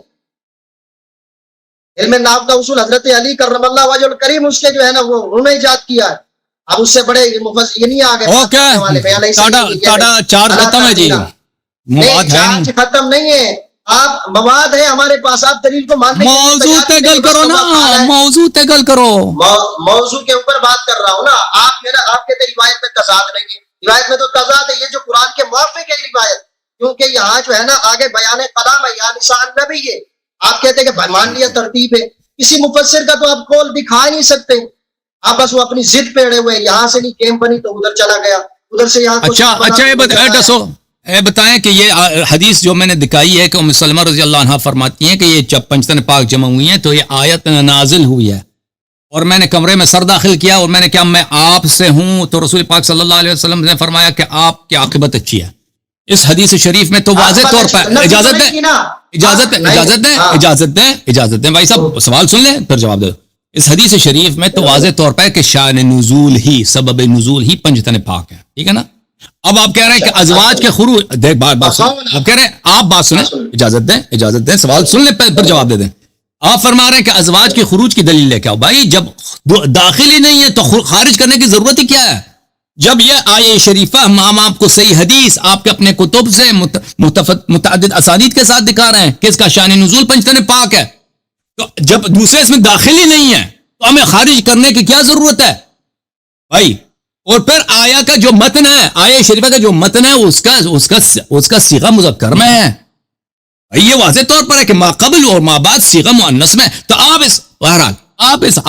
علم نحو کا اصول حضرت علی کرم اللہ وجہ الکریم اس کے جو ہے نا وہ انہوں نے ایجاد کیا ہے. اب اس سے بڑے یہ نہیں آ گئے. چارج ختم ہے جی، چارج ختم نہیں ہے. آپ مواد ہے ہمارے پاس، آپ دلیل کو مانتے موضوع تگل کرو نا، موضوع تگل کرو. موضوع کے اوپر بات کر رہا ہوں نا. آپ کے روایت میں تضاد نہیں ہے. روایت میں تو تضاد ہے، یہ جو قرآن کے موافق ہے روایت، کیونکہ یہاں جو ہے نا آگے بیان کلام ہے یا نساء النبی ہے. آپ کہتے ہیں کہ مان لیا ترتیب ہے، کسی مفسر کا تو آپ قول دکھا ہی نہیں سکتے. آپ بس وہ اپنی ضد پہ اڑے ہوئے, یہاں سے نہیں کیمپ بنی تو ادھر چلا گیا, ادھر سے یہاں. اچھا بتائیں کہ یہ حدیث جو میں نے دکھائی ہے کہ ام سلمہ رضی اللہ عنہ فرماتی ہیں کہ یہ جب پنجتن پاک جمع ہوئی ہیں تو یہ آیت نازل ہوئی ہے, اور میں نے کمرے میں سر داخل کیا اور میں نے کہا میں آپ سے ہوں, تو رسول پاک صلی اللہ علیہ وسلم نے فرمایا کہ آپ کی عاقبت اچھی ہے. اس حدیث شریف میں تو واضح طور پر اجازت دیں بھائی صاحب, سوال سن لیں پھر جواب دے دو. اس حدیث شریف میں تو واضح طور پر کہ شان نزول ہی, سبب نزول ہی پنجتن پاک ہے, ٹھیک ہے نا. اب آپ کہہ رہے ہیں کہ ازواج کے خروج, دیکھ بات سن, آپ کہہ رہے ہیں آپ بات سنیں, اجازت دیں سوال سن لیں پھر جواب دے دیں. آپ فرما رہے ہیں کہ ازواج کے خروج کی دلیل لے کے آؤ. بھائی جب داخل ہی نہیں ہے تو خارج کرنے کی ضرورت ہی کیا ہے؟ جب یہ آیے شریفہ ہم آپ کو صحیح حدیث آپ کے اپنے کتب سے متعدد اسانید کے ساتھ دکھا رہے ہیں کہ اس کا شان نزول پنجتن پاک ہے, تو جب دوسرے اس میں داخل ہی نہیں ہے تو ہمیں خارج کرنے کی کیا ضرورت ہے بھائی؟ اور پھر آیا کا جو متن ہے, آیے شریفہ کا جو متن ہے اس کا صیغہ مذکر میں ہے. یہ واضح طور پر ہے کہ ما قبل اور ما بعد صیغہ مؤنث میں. تو آپ اس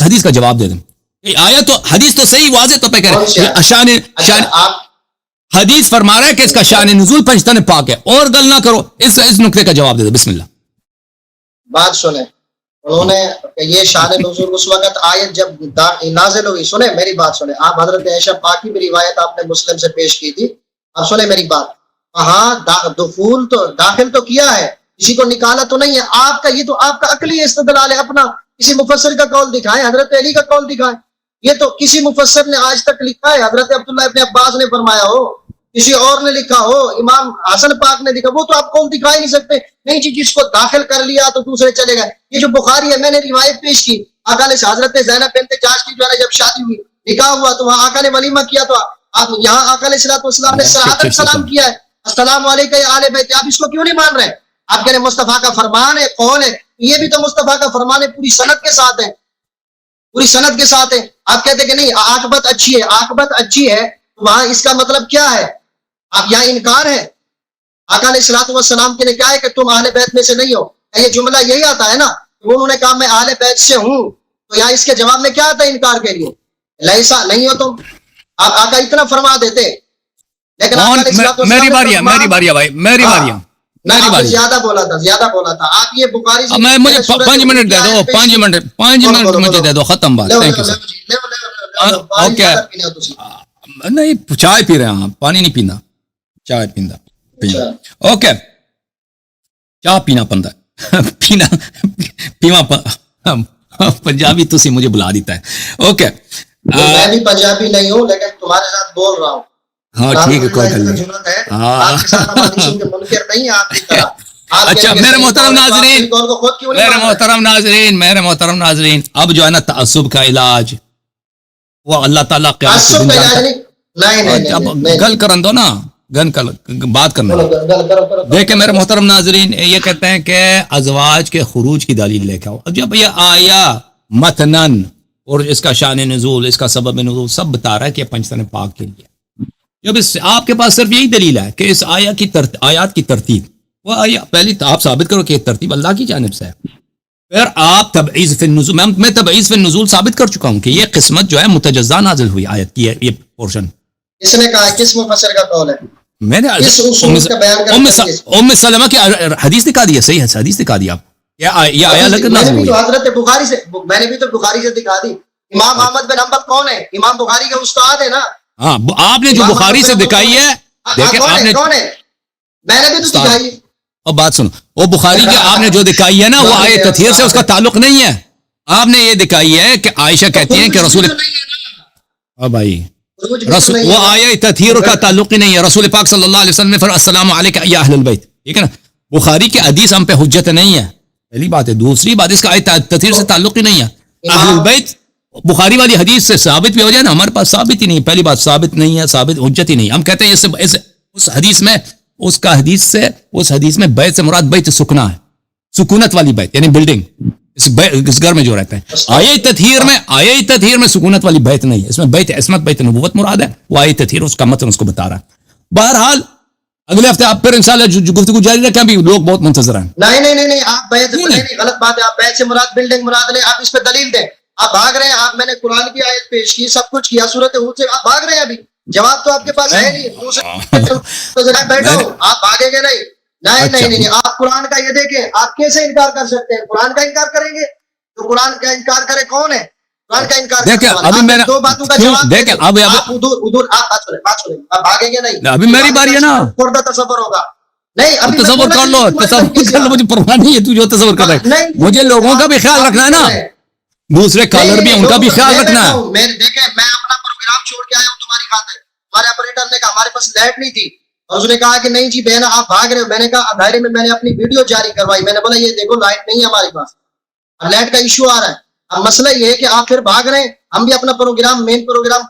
حدیث کا جواب دے دیں. آیا تو حدیث تو صحیح واضح طور پہ کہہ رہے ہیں, حدیث فرما رہا ہے کہ اس کا شان نزول پنجتن پاک ہے, اور گل نہ کرو, اس نقطے کا جواب دے دو. بسم اللہ. بات سنیں, انہوں نے یہ شان نزول اس وقت آیت جب نازل ہوئی, سنیں میری بات سنیں. آپ حضرت عائشہ پاک کی بھی روایت آپ نے مسلم سے پیش کی تھی, آپ سنیں میری بات. ہاں دخول تو داخل تو کیا ہے, کسی کو نکالا تو نہیں ہے. آپ کا یہ تو آپ کا عقلی استدلال ہے, اپنا کسی مفسر کا قول دکھائیں, حضرت علی کا قول دکھائیں. یہ تو کسی مفسر نے آج تک لکھا ہے, حضرت عبداللہ ابن عباس نے فرمایا ہو, کسی اور نے لکھا ہو, امام حسن پاک نے لکھا, وہ تو آپ قول دکھا ہی نہیں سکتے. نہیں جی, جس کو داخل کر لیا تو دوسرے چلے گئے. یہ جو بخاری ہے, میں نے روایت پیش کی, آقا نے حضرت زینب بنت جاش کی جو ہے جب شادی ہوئی, نکاح ہوا, تو وہاں آقا نے ولیمہ کیا, تو آپ یہاں آقا علیہ الصلوۃ والسلام نے صراحتاً سلام کیا ہے, السلام علیکم یا آل بیت. آپ اس کو کیوں نہیں مان رہے؟ آپ کہہ رہے مصطفیٰ کا فرمان ہے, قول ہے. یہ بھی تو مصطفیٰ کا فرمان ہے, پوری سند کے ساتھ ہے, پوری سند کے ساتھ ہے. آپ کہتے کہ نہیں عاقبت اچھی ہے, عاقبت اچھی ہے, وہاں اس کا مطلب کیا ہے؟ آپ یہاں انکار ہے. آقا علیہ الصلوۃ والسلام کے نے کہا ہے کہ تم اہل بیت میں سے نہیں ہو, یہ جملہ یہی آتا ہے نا. انہوں نے کہا میں اہل بیت سے ہوں, تو یہاں اس کے جواب میں کیا آتا ہے انکار کے لیے؟ لیسا نہیں ہو تم. آپ آقا اتنا فرما دیتے, لیکن میری باری ہے بھائی, میری باری ہے. زیادہ بولا تھا آپ. یہ بخاری سے مجھے 5 منٹ دے دو, 5 منٹ مجھے دے دو, ختم بات. Thank you. اوکے, نہیں چائے پی رہے ہیں آپ, پانی نہیں پینا, چائے پینا. اوکے, چاہ پینا پندا پینا پنجابی تسی مجھے بلا دیتا ہے. اوکے, میں بھی پنجابی نہیں ہوں لیکن تمہارے ساتھ بول رہا ہوں. ہاں ٹھیک ہے, کوئی گل نہیں. اچھا میرے محترم ناظرین, اب جو ہے نا تعصب کا علاج وہ اللہ تعالیٰ گل کرن دو نا, بات کرنا. دیکھیں میرے محترم ناظرین, یہ کہتے ہیں کہ ازواج کے خروج کی دلیل لے کے آؤ. اب جب یہ آیا متنن اور اس کا شان نزول, اس کا سبب نزول سب بتا رہا ہے کہ پنجتن پاک کے لیے. جب آپ کے پاس صرف یہی دلیل ہے کہ اس آیات کی ترتیب, وہ آیا پہلی آپ ثابت کرو کہ یہ ترتیب اللہ کی جانب سے ہے. پھر آپ تبعیض فی النزول, میں تبعیض فی النزول ثابت کر چکا ہوں کہ یہ قسمت جو ہے متجزہ نازل ہوئی آیت کی, یہ پورشن. اس نے کہا کس مفسر کا قول ہے؟ میں نے ام سلمہ کی حدیث دکھا دی ہے, صحیح حدیث دکھا دی. آپ یہ آیا لگن نازل ہوئی حضرت بخاری سے, میں نے بھی تو بخاری سے دکھا دی. امام احمد بن حنبل کون ہے؟ امام بخاری کا استاد ہے نا. ہاں, آپ نے جو بخاری سے دکھائی ہے, دیکھیں آپ نے, کون ہے؟ میں نے بھی تو دکھائی ہے. اب بات سنو, وہ بخاری کی آپ نے جو دکھائی ہے نا, وہ آیت تطہیر سے اس کا تعلق نہیں ہے. آپ نے یہ دکھائی ہے کہ عائشہ کہتی ہیں کہ رسول, بھائی وہ آیت تطہیر کا تعلق ہی نہیں ہے. رسول پاک صلی اللہ علیہ وسلم نے فرمایا السلام علیکم یا اہل البیت, ٹھیک ہے نا. بخاری کی حدیث ہم پہ حجت نہیں ہے, پہلی بات ہے. دوسری بات, اس کا آیت تطہیر سے تعلق ہی نہیں ہے. اہل البیت بخاری والی حدیث سے ثابت بھی ہو جائے نا, ہمارے پاس ثابت ہی نہیں. پہلی بات ثابت نہیں ہے, ثابت حجت ہی نہیں. ہم کہتے ہیں اس حدیث میں, اس حدیث میں بیت سے مراد بیت سکنا ہے, سکونت والی بیت, یعنی بلڈنگ, اس گھر میں جو رہتے ہیں. آیت تطہیر میں سکونت والی بیت نہیں ہے, اس میں بیت عصمت بیت نبوت مراد ہے. وہ آیت تطہیر اس کا متن اس کو بتا رہا ہے. بہرحال اگلے ہفتے آپ پھر انشاءاللہ گفتگو جاری رکھیں, ابھی لوگ بہت منتظر ہیں. نہیں آپ بیعت نہیں, غلط بات ہے. آپ بیعت سے مراد بلڈنگ مراد لیں, آپ اس پہ دلیل دیں. آپ بھاگ رہے ہیں, آپ میں نے قرآن کی آیت پیش کی, سب کچھ کیا, سورۃ ہود سے آپ بھاگ رہے ہیں. ابھی جواب تو آپ کے پاس ہے نہیں. دوسرے بیٹھو, آپ بھاگیں گے نہیں. نہیں آپ قرآن کا یہ دیکھیں, آپ کیسے انکار کر سکتے ہیں؟ قرآن کا انکار کریں گے تو قرآن کا انکار کرے کون ہے؟ قرآن کا انکار دیکھیں ابھی میں دو باتوں کا جواب دیکھیں اب بات سنیں, آپ بھاگیں گے نہیں. ابھی میری باری ہے نا, پردہ تصور ہوگا. نہیں ابھی تصور کر لو, تصور کر لو, مجھے پرواہ نہیں ہے تو جو تصور کر رہا ہے. مجھے لوگوں کا بھی خیال رکھنا ہے نا, دوسرے کالر بھی ان کا بھی خیال رکھنا ہے. دیکھیں میں اپنا پروگرام چھوڑ کے آیا ہوں تمہاری خاطر. ہمارے آپریٹر نے کہا ہمارے پاس لیٹ نہیں تھی, اور اس نے کہا کہ نہیں جی بہن آپ بھاگ رہے ہو. میں نے کہا اندھیرے میں نے اپنی ویڈیو جاری کروائی. میں نے بولا یہ دیکھو لائٹ نہیں ہے ہمارے پاس, لائٹ کا ایشو آ رہا ہے. اب مسئلہ یہ ہے کہ آپ پھر بھاگ رہے ہیں, ہم بھی اپنا پروگرام مین پروگرام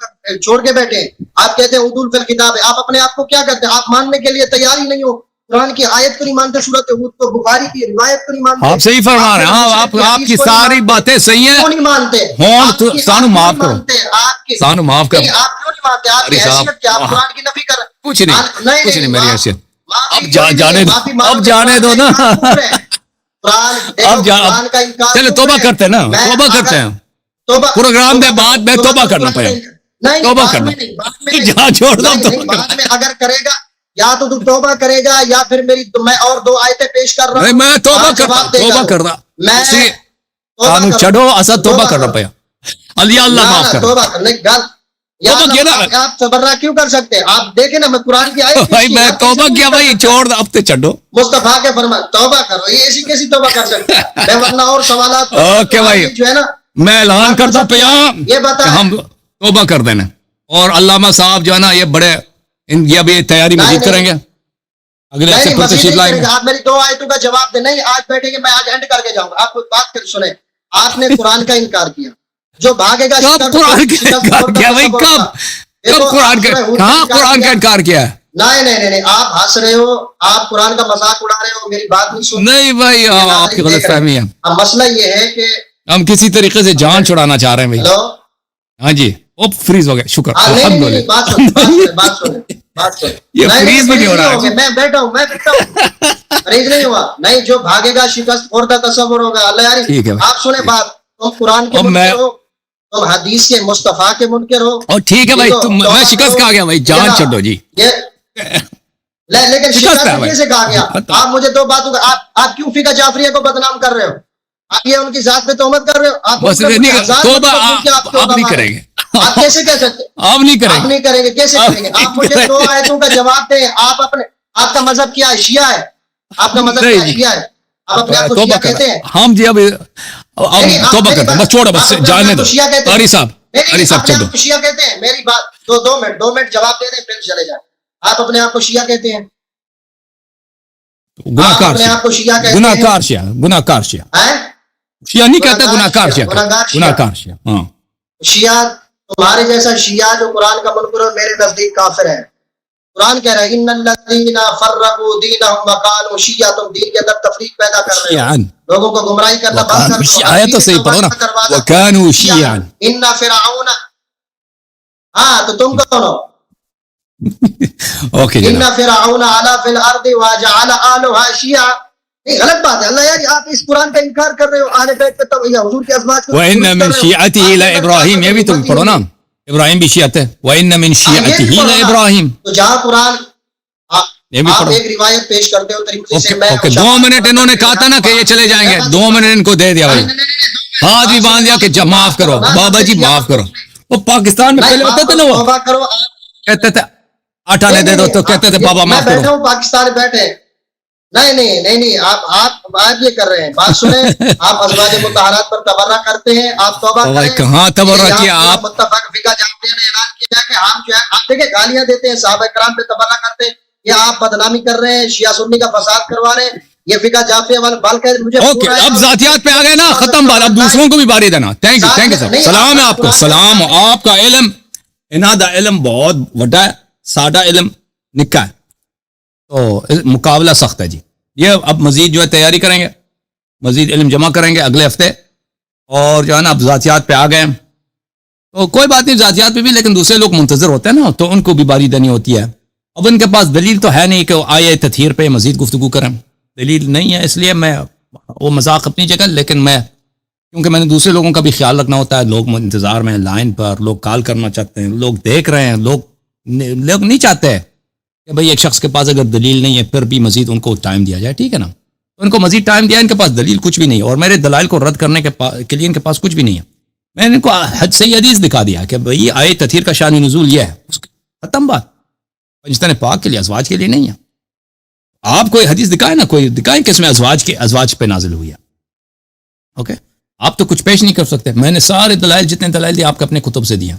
چھوڑ کے بیٹھے ہیں. آپ کہتے ہیں عدول فی الکتاب ہے, آپ اپنے آپ کو کیا کرتے ہیں؟ آپ ماننے کے لیے تیار ہی نہیں ہو. قرآن کی آیت کو نہیں مانتے, سورۃ ہود کو, بخاری کی روایت کو نہیں مانتے. آپ صحیح فرما رہے ہیں, آپ کی ساری باتیں صحیح ہیں. کیوں نہیں مانتے؟ سانو معاف کرو, سانو معاف کرو. آپ کیوں نہیں مانتے؟ آپ کی حیثیت کیا؟ آپ قرآن کی نفی کر رہے. کچھ نہیں میری حیثیت. اب جانے دو نا, اب چلے توبہ کرتے ہیں نا, توبہ کرتے ہیں. پروگرام کے بعد میں توبہ کرنا پڑا, توبہ کرنا. جہاں چھوڑ دو بعد میں اگر کرے گا, یا تو توبہ کرے گا, یا پھر میں اور دو آیتیں پیش کر رہا ہوں. میں توبہ کر رہا, میں چڑھو اسد توبہ کرنا پڑا. اللہ معاف کر. توبہ کرنے گل آپ تبرہ کیوں کر سکتے ہیں؟ آپ دیکھیں نا, میں قرآن کی آیت بھائی میں توبہ کیا بھائی, چھوڑ دو, اب تے چھڈو. مصطفیٰ کے فرمان توبہ کرو, یہ ایسی کیسی توبہ کر سکتے ہیں؟ میں ورنہ اور سوالات اوکے بھائی, جو ہے نا میں اعلان کرتا پیا یہ بتا ہم توبہ کر دینا. اور علامہ صاحب جو ہے نا یہ بڑے یہ ابھی تیاری مزید کریں گے, اگلے ہفتے پر تشریف لائیں گے. آپ میری دو آیتوں کا جواب دیں. نہیں آج بیٹھیں گے, میں آج اینڈ کر کے جاؤں گا. آپ بات کر سنیں, آپ نے قرآن کا انکار کیا, جو بھاگے گا قرآن کا انکار کیا بھائی؟ کب قرآن کا, کہاں قرآن کا انکار کیا ہے؟ نہیں آپ ہنس رہے ہو, آپ قرآن کا مذاق اڑا رہے ہو, میری بات نہیں سن. نہیں بھائی آپ کی غلط فہمی ہے. اب مسئلہ یہ ہے کہ ہم کسی طریقے سے جان چھڑانا چاہ رہے ہیں بھائی. ہلو ہاں جی, اب فریز ہو گیا, شکر الحمدللہ. بات سن یہ فریز بھی نہیں ہو رہا ہے. میں بیٹھا ہوں فریز نہیں ہوا. نہیں جو بھاگے گا شکست خوردہ تصور ہوگا. اللہ یاری آپ سنیں بات, تم قرآن کے منکر ہو, تم حدیث کے مصطفیٰ کے منکر ہو. اور ٹھیک ہے بھائی, میں شکست کہا گیا بھائی, جان چھوڑو جی. لیکن شکست کیسے کہا گیا؟ آپ مجھے دو باتوں کا, آپ کیوں فقہ جعفریہ کو بدنام کر رہے ہو؟ آپ یہ ان کی ذات پہ تہمت کر رہے ہو. آپ نہیں کریں گے. آپ کیسے کہہ سکتے؟ آپ نہیں کریں گے. آپ نہیں کریں گے, کیسے کریں گے؟ آپ مجھے دو آیتوں کا جواب دیں. آپ کا مذہب کیا ہے؟ شیعہ ہے. آپ کا مذہب کیا ہے؟ شیعہ ہے. آپ اپنے آپ کو شیعہ کہتے ہیں؟ ہم جی اب توبہ کرتے ہیں, بس چھوڑو, بس جانے دو. قاری صاحب چھوڑو. شیعہ کہتے ہیں؟ میری بات 2 منٹ جواب دے دیں پھر چلے جائیں. آپ اپنے آپ کو شیعہ کہتے ہیں؟ گناہگار شیعہ شیعہ نہیں کہتا, گناہگار شیعہ. ہاں شیعہ تمہارے جیسا شیعہ جو قرآن کا منکر ہے میرے نزدیک کافر ہے. قرآن کہہ رہا ہے ان الذین فرقوا دینہم وکانوا شیعہ, تم دین کے اندر تفریق پیدا کر رہے ہو, لوگوں کو گمراہی کرنا بند کر دو. آیت تو صحیح پڑھو نا, وکانوا شیعا. ان فرعون, ہاں تو تم کون ہو؟ اوکے ان فرعون علا فی الارض وجعل اہلها شیعا. غلط بات ہے. اللہ یار آپ اس قرآن کا انکار کر رہے ہو. اہل بیت پہ تو حضور کی ازواج کو وَإِنَّ مِن شِيعَتِهِ لَإِبْرَاهِيمَ, یہ بھی تم پڑھو نا, ابراہیم بھی شیعت ہے. وَإِنَّ مِن شِيعَتِهِ لَإِبْرَاهِيمَ. تو جہاں قرآن آپ ایک روایت پیش کرتے ہو طریقے سے, میں 2 منٹ انہوں نے کہا تھا نا کہ یہ چلے جائیں گے, 2 منٹ ان کو دے دیا بھائی, ہاتھ بھی باندھ دیا کہ معاف کرو بابا جی, معاف کرو. وہ پاکستان میں پہلے ہوتا تھا نا, وہ کہتے تھے اٹھانے دے دو تو کہتے تھے بابا معاف کرو. پاکستان بیٹھے نہیں آپ یہ کر رہے ہیں. بات سنیں, آپ ازواج مطہرات پر تبرہ کرتے ہیں, آپ توبہ کریں. کہاں تبرہ کیا آپ؟ متفق فقہ جعفریہ نے اعلان کیا کہ ہم جو ہے آپ دیکھیں گالیاں دیتے ہیں, صحابہ کرام پہ تبرہ کرتے ہیں, یہ آپ بدنامی کر رہے ہیں, شیعہ سنی کا فساد کروا رہے ہیں. یہ فقہ جعفریہ والے بلکہ مجھے اوکے, اب ذاتیات پہ آ گئے نا, ختم بات, اب دوسروں کو بھی باری دینا. تھینک یو سر, سلام ہے آپ کو, سلام. آپ کا علم, انہاں دا علم بہت بڑا ہے, ساڈا علم نکا ہے, تو مقابلہ سخت ہے جی. یہ اب مزید جو ہے تیاری کریں گے, مزید علم جمع کریں گے اگلے ہفتے, اور جو ہے نا اب ذاتیات پہ آ گئے, تو کوئی بات نہیں ذاتیات پہ بھی, لیکن دوسرے لوگ منتظر ہوتے ہیں نا, تو ان کو بھی باری دینی ہوتی ہے. اب ان کے پاس دلیل تو ہے نہیں کہ وہ آئے تطہیر پہ مزید گفتگو کریں، دلیل نہیں ہے، اس لیے میں وہ مذاق اپنی جگہ، لیکن میں کیونکہ میں نے دوسرے لوگوں کا بھی خیال رکھنا ہوتا ہے، لوگ انتظار میں ہیں لائن پر، لوگ کال کرنا چاہتے ہیں، لوگ دیکھ رہے ہیں، لوگ نہیں چاہتے کہ بھئی ایک شخص کے پاس اگر دلیل نہیں ہے پھر بھی مزید ان کو ٹائم دیا جائے، ٹھیک ہے نا؟ تو ان کو مزید ٹائم دیا، ان کے پاس دلیل کچھ بھی نہیں ہے، اور میرے دلائل کو رد کرنے کے لیے ان کے پاس کچھ بھی نہیں ہے. میں نے ان کو حد سے حدیث دکھا دیا کہ بھئی آئے تطہیر کا شان نزول یہ ہے، ختم بات. پنجتن پاک کے لیے، ازواج کے لیے نہیں ہے. آپ کوئی حدیث دکھائیں نا، کوئی دکھائیں کہ اس میں ازواج پہ نازل ہوئی ہے. اوکے، آپ تو کچھ پیش نہیں کر سکتے. میں نے سارے دلائل، جتنے دلائل دیے آپ کو اپنے کتب سے دیا.